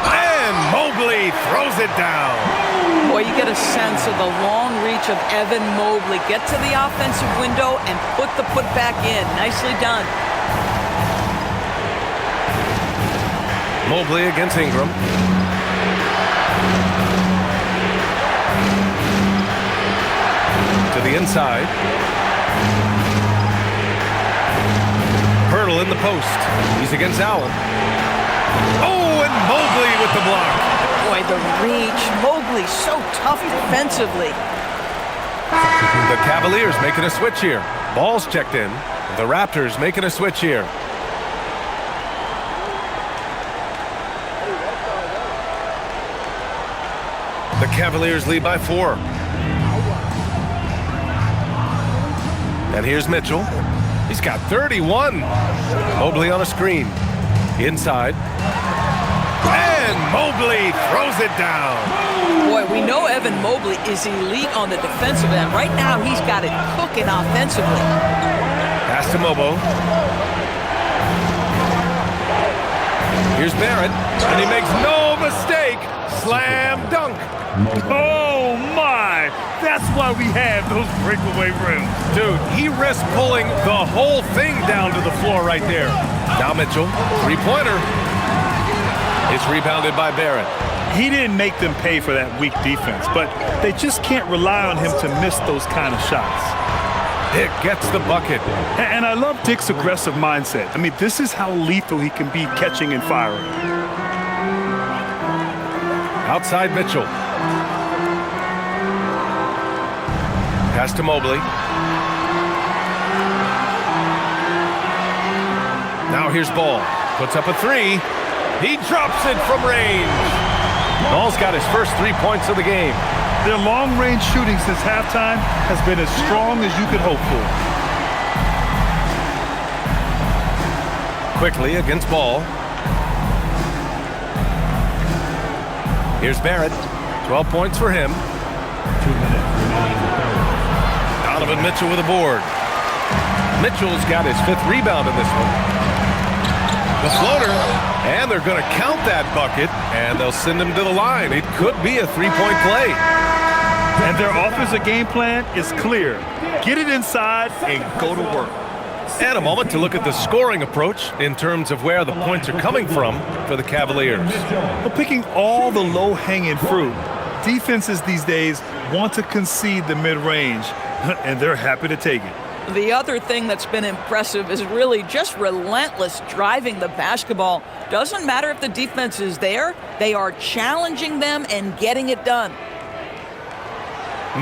And Mobley throws it down. Boy, you get a sense of the long reach of Evan Mobley. Get to the offensive window and put the putback in. Nicely done. Mobley against Ingram. To the inside. Pirtle in the post. He's against Allen. Oh, and Mobley with the block. Boy, the reach. Mobley so tough defensively. The Cavaliers making a switch here. Ball's checked in. The Raptors making a switch here. The Cavaliers lead by 4. And here's Mitchell. He's got 31. Mobley on a screen. Inside. And Mobley throws it down. Boy, we know Evan Mobley is elite on the defensive end. Right now, he's got it cooking offensively. Pass to Mobo. Here's Barrett. And he makes no mistake. Slam dunk. Oh, my! That's why we have those breakaway rims. Dude, he risked pulling the whole thing down to the floor right there. Now Mitchell, 3-pointer. It's rebounded by Barrett. He didn't make them pay for that weak defense, but they just can't rely on him to miss those kind of shots. Dick gets the bucket. And I love Dick's aggressive mindset. I mean, this is how lethal he can be catching and firing. Outside Mitchell. Pass to Mobley. Now here's Ball. Puts up a 3. He drops it from range. Ball's got his first 3 points of the game. Their long-range shooting since halftime has been as strong as you could hope for. Quickly against Ball. Here's Barrett. 12 points for him. 2 minutes remaining in the third. Donovan Mitchell with a board. Mitchell's got his 5th rebound in this one. The floater. And they're going to count that bucket, and they'll send him to the line. It could be a 3-point play. And their offensive game plan is clear. Get it inside and go to work. And a moment to look at the scoring approach in terms of where the points are coming from for the Cavaliers. Well, picking all the low-hanging fruit. Defenses these days want to concede the mid-range, and they're happy to take it. The other thing that's been impressive is really just relentless driving the basketball. Doesn't matter if the defense is there, they are challenging them and getting it done.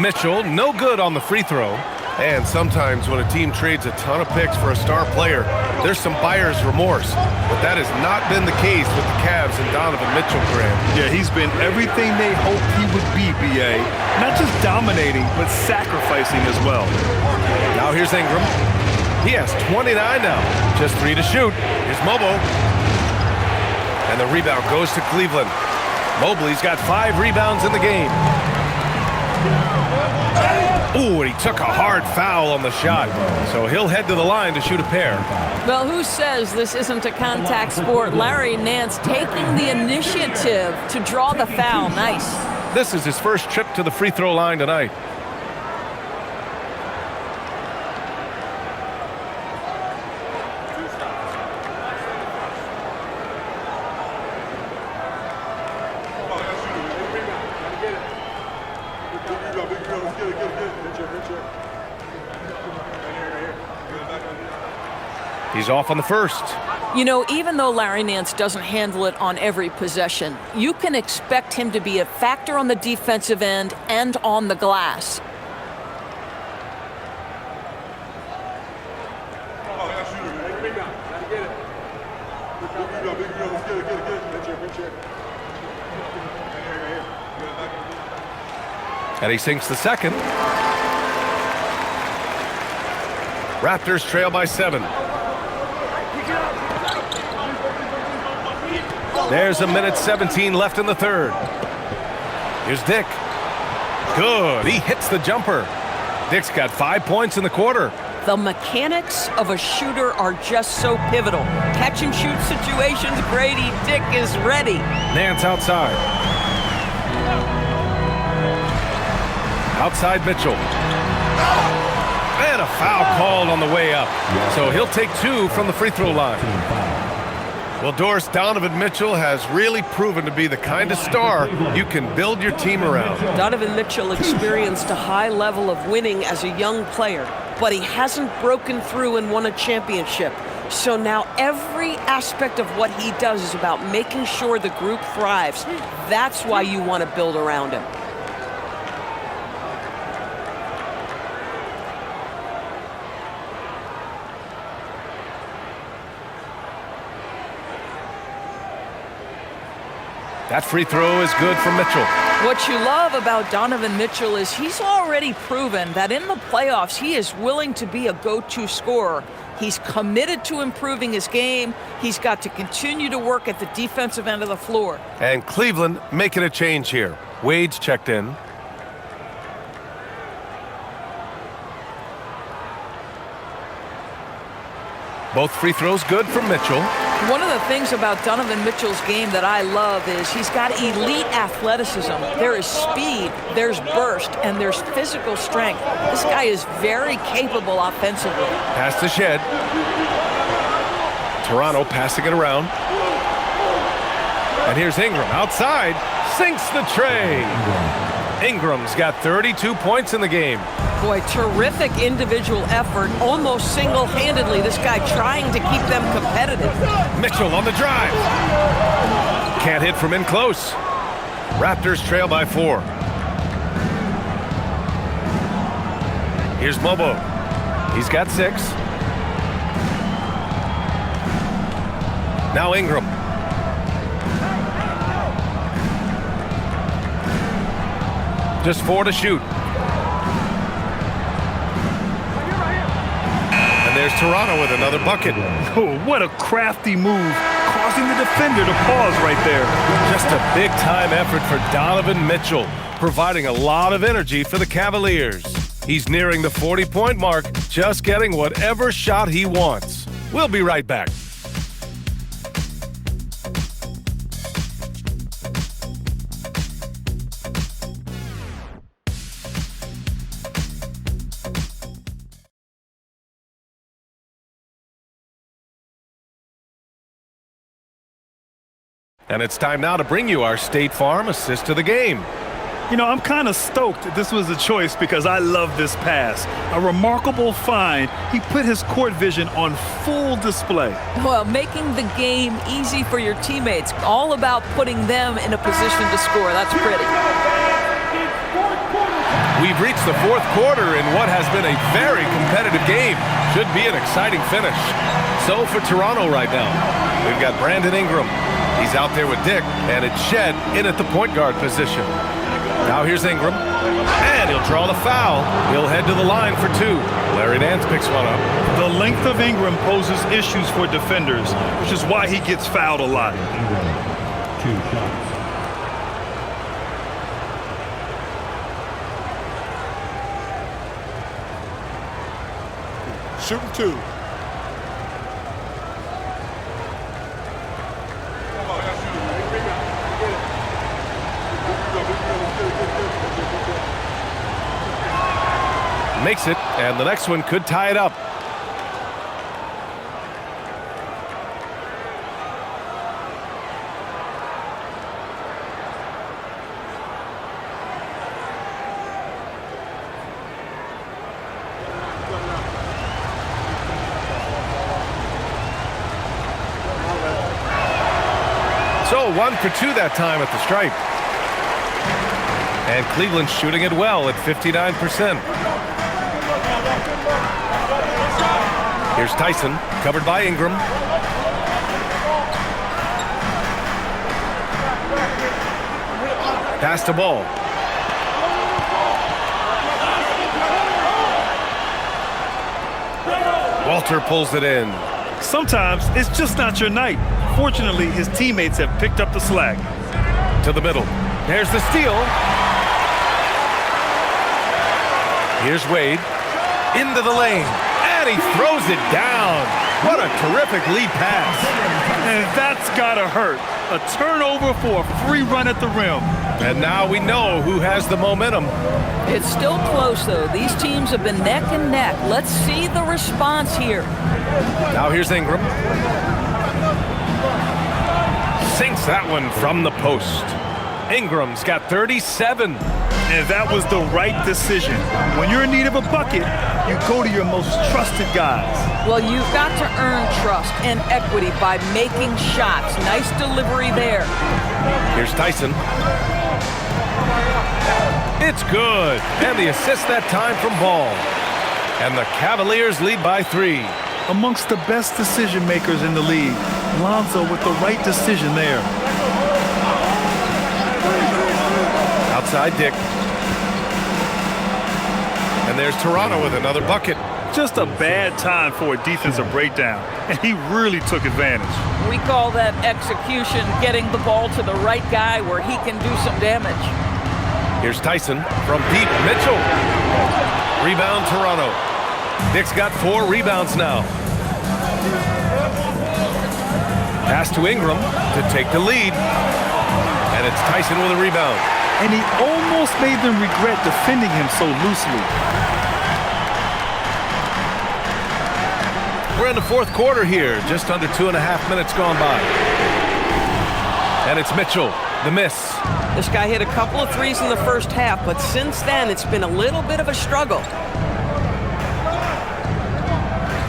Mitchell, no good on the free throw. And sometimes when a team trades a ton of picks for a star player, there's some buyer's remorse. But that has not been the case with the Cavs and Donovan Mitchell, Graham. Yeah, he's been everything they hoped he would be, B.A. Not just dominating, but sacrificing as well. Now here's Ingram. He has 29 now. Just 3 to shoot. Here's Mobley. And the rebound goes to Cleveland. Mobley's got 5 rebounds in the game. Ooh, and he took a hard foul on the shot. So he'll head to the line to shoot a pair. Well, who says this isn't a contact sport? Larry Nance taking the initiative to draw the foul. Nice. This is his first trip to the free throw line tonight. He's off on the first. You know, even though Larry Nance doesn't handle it on every possession, you can expect him to be a factor on the defensive end and on the glass. And he sinks the second. Raptors trail by 7. There's a minute 17 left in the third. Here's Dick. Good. He hits the jumper. Dick's got 5 points in the quarter. The mechanics of a shooter are just so pivotal. Catch and shoot situations, Grady Dick is ready. Nance outside. Outside Mitchell. And a foul called on the way up. So he'll take 2 from the free throw line. Well, Doris, Donovan Mitchell has really proven to be the kind of star you can build your team around. Donovan Mitchell experienced a high level of winning as a young player, but he hasn't broken through and won a championship. So now every aspect of what he does is about making sure the group thrives. That's why you want to build around him. That free throw is good for Mitchell. What you love about Donovan Mitchell is he's already proven that in the playoffs he is willing to be a go-to scorer. He's committed to improving his game. He's got to continue to work at the defensive end of the floor. And Cleveland making a change here. Wade's checked in. Both free throws good for Mitchell. One of the things about Donovan Mitchell's game that I love is he's got elite athleticism. There is speed, there's burst, and there's physical strength. This guy is very capable offensively. Pass to Shed. Toronto passing it around. And here's Ingram outside. Sinks the tray. Ingram's got 32 points in the game. Boy, terrific individual effort, almost single-handedly. This guy trying to keep them competitive. Mitchell on the drive. Can't hit from in close. Raptors trail by 4. Here's Mobo. He's got 6. Now Ingram. Just 4 to shoot. And there's Toronto with another bucket. Oh, what a crafty move, causing the defender to pause right there. Just a big-time effort for Donovan Mitchell, providing a lot of energy for the Cavaliers. He's nearing the 40-point mark, just getting whatever shot he wants. We'll be right back. And it's time now to bring you our State Farm assist to the game. You know, I'm kind of stoked that this was a choice because I love this pass. A remarkable find. He put his court vision on full display. Well, making the game easy for your teammates. All about putting them in a position to score. That's pretty. It's fourth quarter. We've reached the fourth quarter in what has been a very competitive game. Should be an exciting finish. So for Toronto right now, we've got Brandon Ingram. He's out there with Dick, and it's Shed in at the point guard position. Now here's Ingram, and he'll draw the foul. He'll head to the line for two. Larry Nance picks one up. The length of Ingram poses issues for defenders, which is why he gets fouled a lot. Ingram, 2 shots. Shooting 2. Makes it, and the next one could tie it up. So 1 for 2 that time at the stripe. And Cleveland's shooting it well at 59%. Here's Tyson, covered by Ingram. Pass the ball. Walter pulls it in. Sometimes it's just not your night. Fortunately, his teammates have picked up the slack. To the middle. There's the steal. Here's Wade. Into the lane. And he throws it down. What a terrific lead pass. And that's gotta hurt. A turnover for a free run at the rim. And now we know who has the momentum. It's still close, though. These teams have been neck and neck. Let's see the response here. Now here's Ingram. Sinks that one from the post. Ingram's got 37. And that was the right decision. When you're in need of a bucket, you go to your most trusted guys. Well, you've got to earn trust and equity by making shots. Nice delivery there. Here's Tyson. It's good. And the assist that time from Ball. And the Cavaliers lead by 3. Amongst the best decision makers in the league, Lonzo with the right decision there. Outside Dick. And there's Toronto with another bucket. Just a bad time for a defensive breakdown, and he really took advantage. We call that execution, getting the ball to the right guy where he can do some damage. Here's Tyson from deep. Mitchell. Rebound Toronto. Dick's got 4 rebounds now. Pass to Ingram to take the lead. And it's Tyson with a rebound. And he almost made them regret defending him so loosely. We're in the fourth quarter here, just under 2.5 minutes gone by. And it's Mitchell, the miss. This guy hit a couple of threes in the first half, but since then it's been a little bit of a struggle.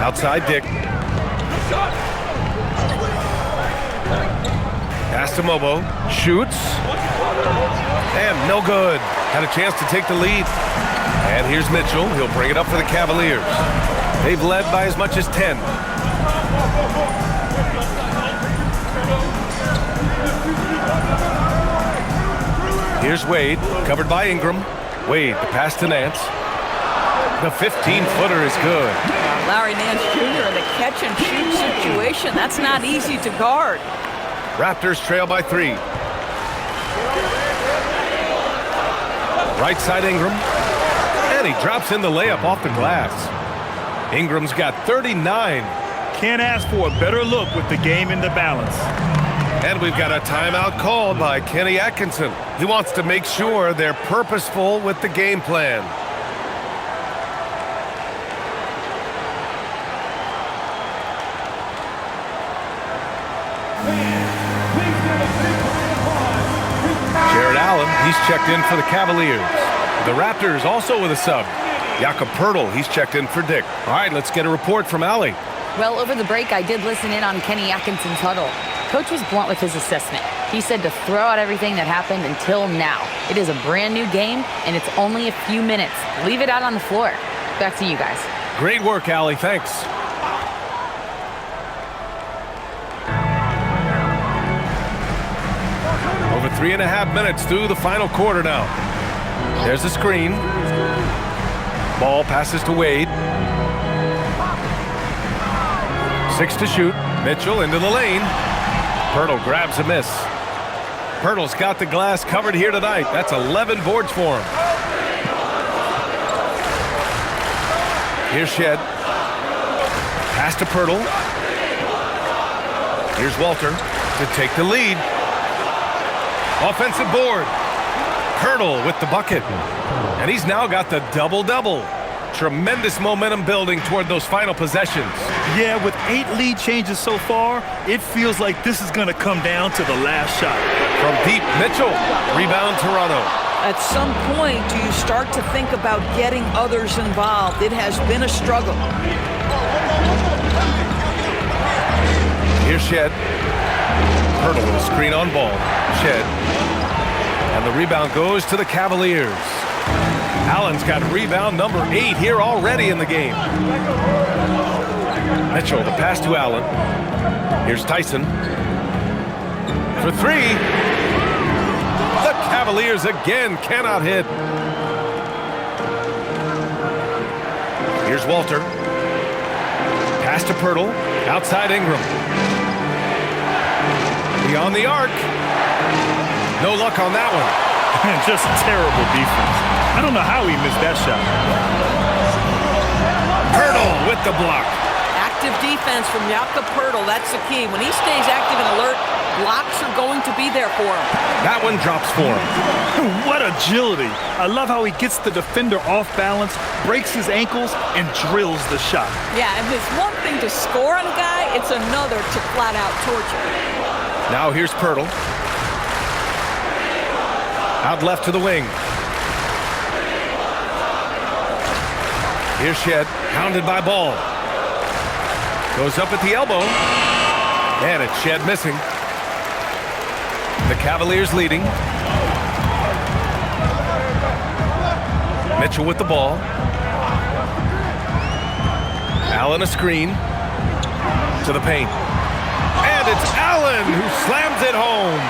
Outside Dick. Pass to Mobo. Shoots. And no good. Had a chance to take the lead. And here's Mitchell. He'll bring it up for the Cavaliers. They've led by as much as 10. Here's Wade, covered by Ingram. Wade, the pass to Nance. The 15-footer is good. Larry Nance Jr. in a catch-and-shoot situation. That's not easy to guard. Raptors trail by 3. Right side Ingram. And he drops in the layup off the glass. Ingram's got 39. Can't ask for a better look with the game in the balance. And we've got a timeout called by Kenny Atkinson. He wants to make sure they're purposeful with the game plan. Jared Allen, he's checked in for the Cavaliers. The Raptors also with a sub. Jakob Poeltl, he's checked in for Dick. All right, let's get a report from Allie. Well, over the break, I did listen in on Kenny Atkinson's huddle. Coach was blunt with his assessment. He said to throw out everything that happened until now. It is a brand new game, and it's only a few minutes. Leave it out on the floor. Back to you guys. Great work, Allie. Thanks. Over 3.5 minutes through the final quarter now. There's the screen. Ball passes to Wade. 6 to shoot. Mitchell into the lane. Pirtle grabs a miss. Pirtle's got the glass covered here tonight. That's 11 boards for him. Here's Shed. Pass to Pirtle. Here's Walter to take the lead. Offensive board. Pirtle with the bucket. And he's now got the double-double. Tremendous momentum building toward those final possessions. Yeah, with 8 lead changes so far, it feels like this is going to come down to the last shot. From deep, Mitchell. Rebound, Toronto. At some point, do you start to think about getting others involved? It has been a struggle. Here's Shed. Pirtle with a screen on ball. Shed. And the rebound goes to the Cavaliers. Allen's got rebound number 8 here already in the game. Mitchell, the pass to Allen. Here's Tyson. For 3. The Cavaliers again cannot hit. Here's Walter. Pass to Pirtle. Outside Ingram. Beyond the arc. No luck on that one. Just terrible defense. I don't know how he missed that shot. Pirtle with the block. Active defense from Jakob Pirtle. That's the key. When he stays active and alert, blocks are going to be there for him. That one drops for him. What agility. I love how he gets the defender off balance, breaks his ankles, and drills the shot. Yeah, and it's one thing to score on a guy, it's another to flat out torture. Now here's Pirtle. Out left to the wing. Here's Shed, hounded by Ball. Goes up at the elbow. And it's Shed missing. The Cavaliers leading. Mitchell with the ball. Allen a screen. To the paint. And it's Allen who slams it home.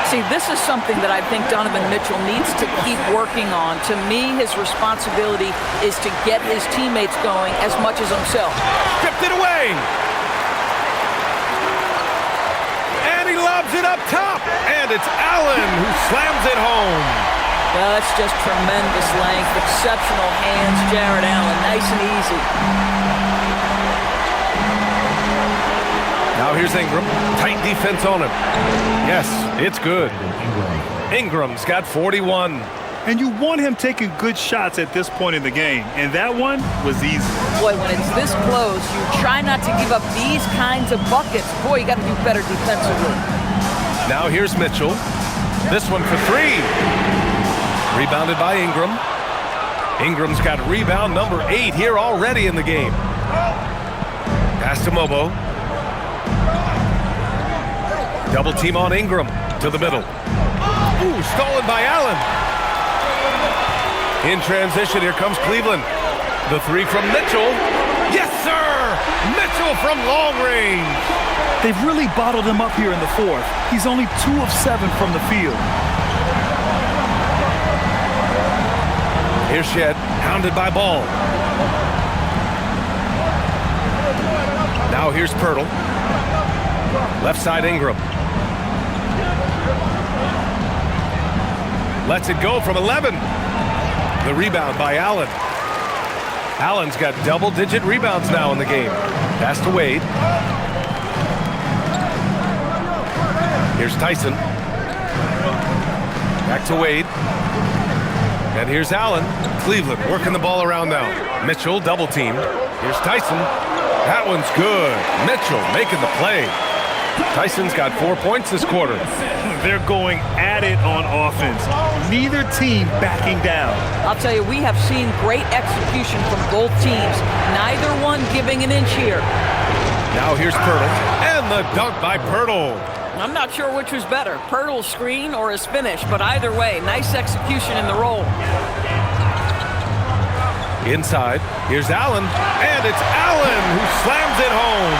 See, this is something that I think Donovan Mitchell needs to keep working on. To me, his responsibility is to get his teammates going as much as himself. Stripped it away. And he lobs it up top. And it's Allen who slams it home. Well, that's just tremendous length. Exceptional hands, Jared Allen. Nice and easy. Now here's Ingram. Tight defense on him. Yes, it's good. Ingram's got 41. And you want him taking good shots at this point in the game. And that one was easy. Boy, when it's this close, you try not to give up these kinds of buckets. Boy, you got to do better defensively. Now here's Mitchell. This one for 3. Rebounded by Ingram. Ingram's got rebound number 8 here already in the game. Pass to Mobo. Double team on Ingram to the middle. Ooh, stolen by Allen. In transition, here comes Cleveland. The 3 from Mitchell. Yes, sir! Mitchell from long range. They've really bottled him up here in the 4th. He's only 2 of 7 from the field. Here's Shed, hounded by Ball. Now here's Pirtle. Left side Ingram. Lets it go from 11. The rebound by Allen. Allen's got double-digit rebounds now in the game. Pass to Wade. Here's Tyson. Back to Wade. And here's Allen. Cleveland working the ball around now. Mitchell double team. Here's Tyson. That one's good. Mitchell making the play. Tyson's got 4 points this quarter. They're going at it on offense. Neither team backing down. I'll tell you, we have seen great execution from both teams. Neither one giving an inch here. Now here's Pirtle. And the dunk by Pirtle. I'm not sure which was better, Pirtle's screen or his finish, but either way, nice execution in the roll. Inside, here's Allen, and it's Allen who slams it home.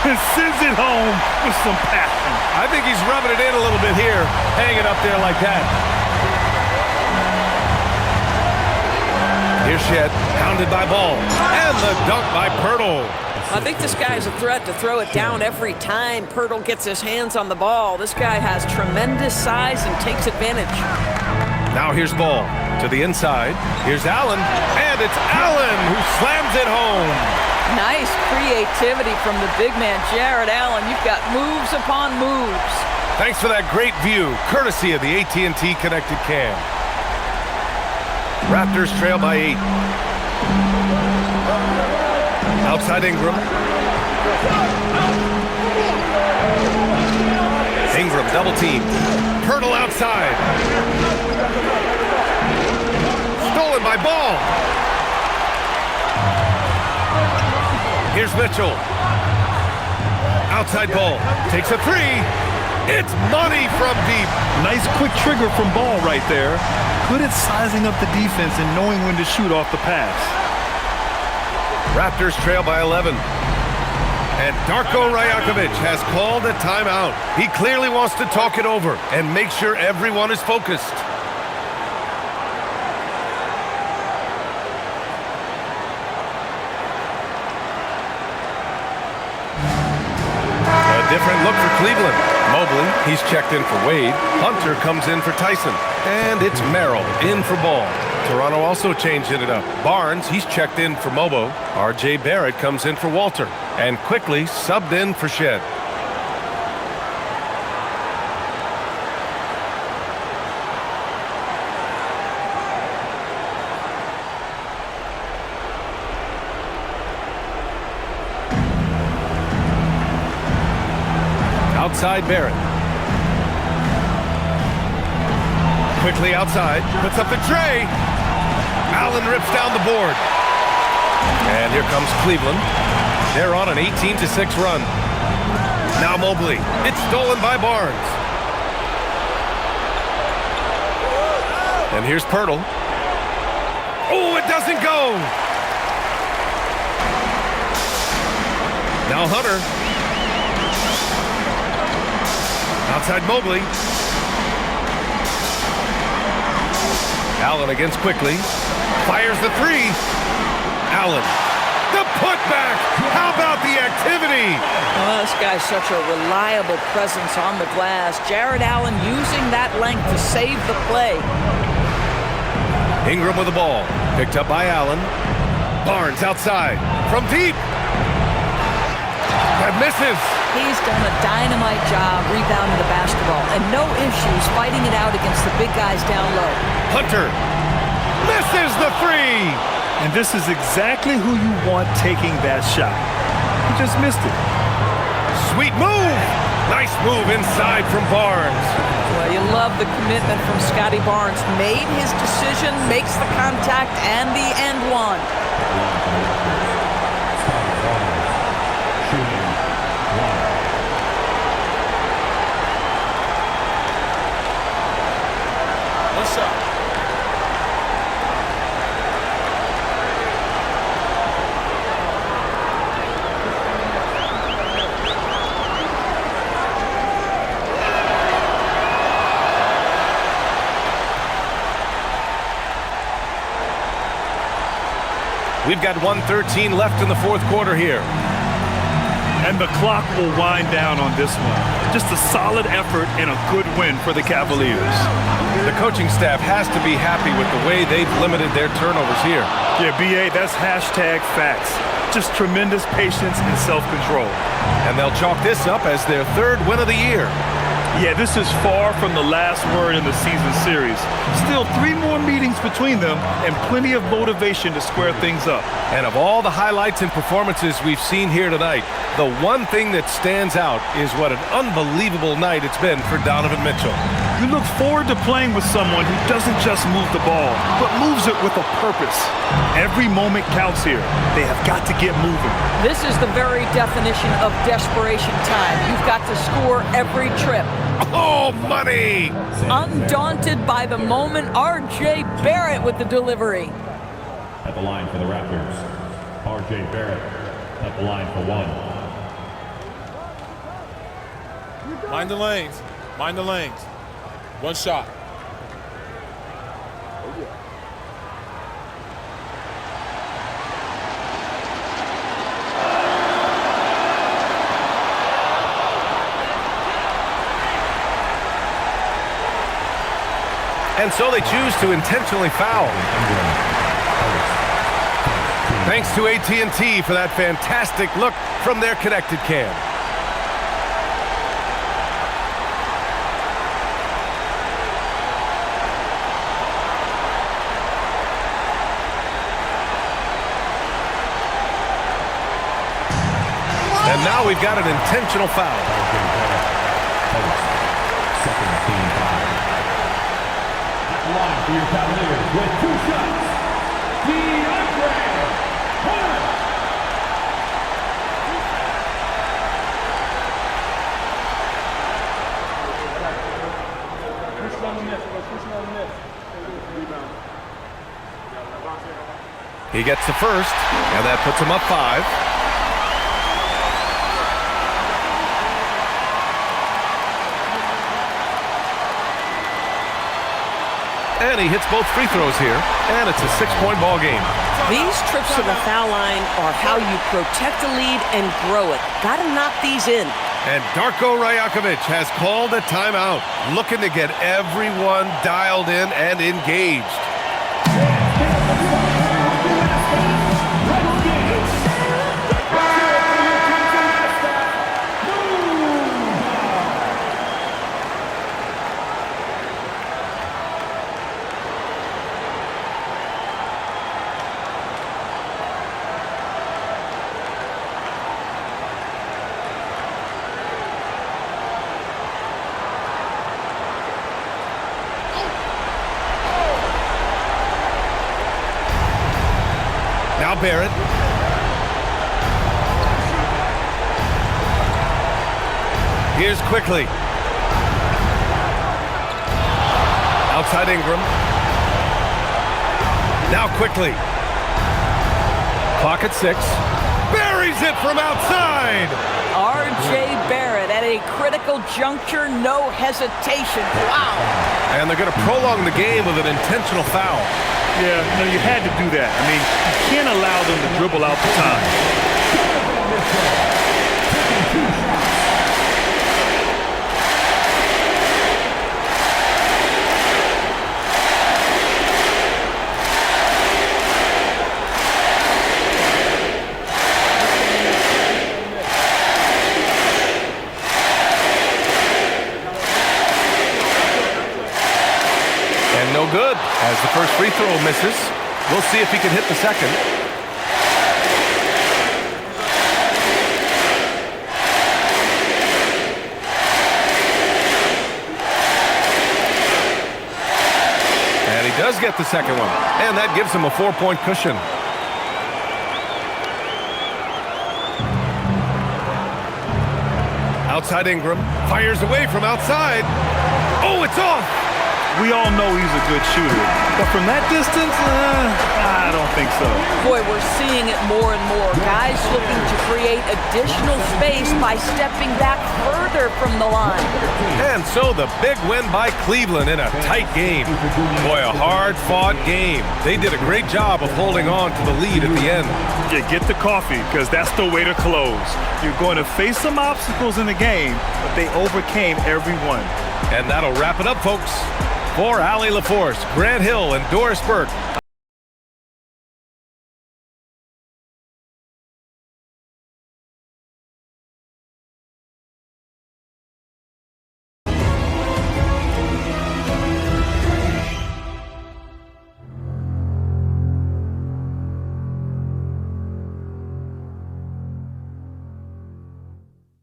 And sends it home with some passion. I think he's rubbing it in a little bit here, hanging up there like that. Here's Shed, pounded by Ball, and the dunk by Pirtle. I think this guy's a threat to throw it down every time Pirtle gets his hands on the ball. This guy has tremendous size and takes advantage. Now here's Ball to the inside. Here's Allen, and it's Allen who slams it home. Nice creativity from the big man, Jared Allen. You've got moves upon moves. Thanks for that great view, courtesy of the AT&T Connected Cam. Raptors trail by 8. Outside Ingram. Ingram double team. Pirtle outside. Stolen by Ball. Here's Mitchell. Outside Ball. Takes a three. It's money from deep. Nice quick trigger from Ball right there. Good at sizing up the defense and knowing when to shoot off the pass. Raptors trail by 11. And Darko Rajakovic has called a timeout. He clearly wants to talk it over and make sure everyone is focused. A different look for Cleveland. Mobley, he's checked in for Wade. Hunter comes in for Tyson. And it's Merrill in for Ball. Toronto also changed it up. Barnes, he's checked in for Mobo. R.J. Barrett comes in for Walter. And quickly subbed in for Shed. Outside Barrett. Quickly outside, puts up the tray. Allen rips down the board. And here comes Cleveland. They're on an 18-6 run. Now Mobley. It's stolen by Barnes. And here's Pirtle. Oh, it doesn't go. Now Hunter. Outside Mobley. Allen against quickly. Fires the three. Allen. The putback. How about the activity? Well, this guy's such a reliable presence on the glass. Jared Allen using that length to save the play. Ingram with the ball. Picked up by Allen. Barnes outside. From deep. That misses. He's done a dynamite job rebounding the basketball and no issues fighting it out against the big guys down low. Hunter misses the three. And this is exactly who you want taking that shot. He just missed it. Sweet move. Nice move inside from Barnes. Well, you love the commitment from Scotty Barnes. Made his decision, makes the contact, and the end one. What's up? We've got 1:13 left in the fourth quarter here. And the clock will wind down on this one. Just a solid effort and a good win for the Cavaliers. The coaching staff has to be happy with the way they've limited their turnovers here. Yeah, B.A., that's hashtag facts. Just tremendous patience and self-control. And they'll chalk this up as their third win of the year. Yeah, this is far from the last word in the season series. Still 3 more meetings between them and plenty of motivation to square things up. And of all the highlights and performances we've seen here tonight, the one thing that stands out is what an unbelievable night it's been for Donovan Mitchell. You look forward to playing with someone who doesn't just move the ball, but moves it with a purpose. Every moment counts here. They have got to get moving. This is the very definition of desperation time. You've got to score every trip. Oh, money! Undaunted by the moment, R.J. Barrett with the delivery. At the line for the Raptors, R.J. Barrett at the line for one. Mind the lanes. Mind the lanes. One shot. And so they choose to intentionally foul. Thanks to AT&T for that fantastic look from their connected cam. And now we've got an intentional foul. Second team foul. At the line for your Cavaliers with 2 shots. DeAndre Hunter. He gets the first, and that puts him up 5. And he hits both free throws here, and it's a 6-point ball game. These trips to the foul line are how you protect a lead and grow it. Got to knock these in. And Darko Rajakovic has called a timeout, looking to get everyone dialed in and engaged. Now Barrett. Here's quickly. Outside Ingram. Now quickly. Clock at 6. Buries it from outside. R.J. Barrett at a critical juncture, no hesitation. Wow. And they're going to prolong the game with an intentional foul. Yeah, you had to do that. I mean, you can't allow them to dribble out the time. No good, as the first free throw misses. We'll see if he can hit the second. And he does get the second one, and that gives him a 4-point cushion. Outside Ingram, fires away from outside. Oh, it's off! We all know he's a good shooter, but from that distance, I don't think so. Boy, we're seeing it more and more. Guys looking to create additional space by stepping back further from the line. And so the big win by Cleveland in a tight game. Boy, a hard-fought game. They did a great job of holding on to the lead at the end. Yeah, get the coffee, because that's the way to close. You're going to face some obstacles in the game, but they overcame every one. And that'll wrap it up, folks. For Allie LaForce, Grant Hill, and Doris Burke,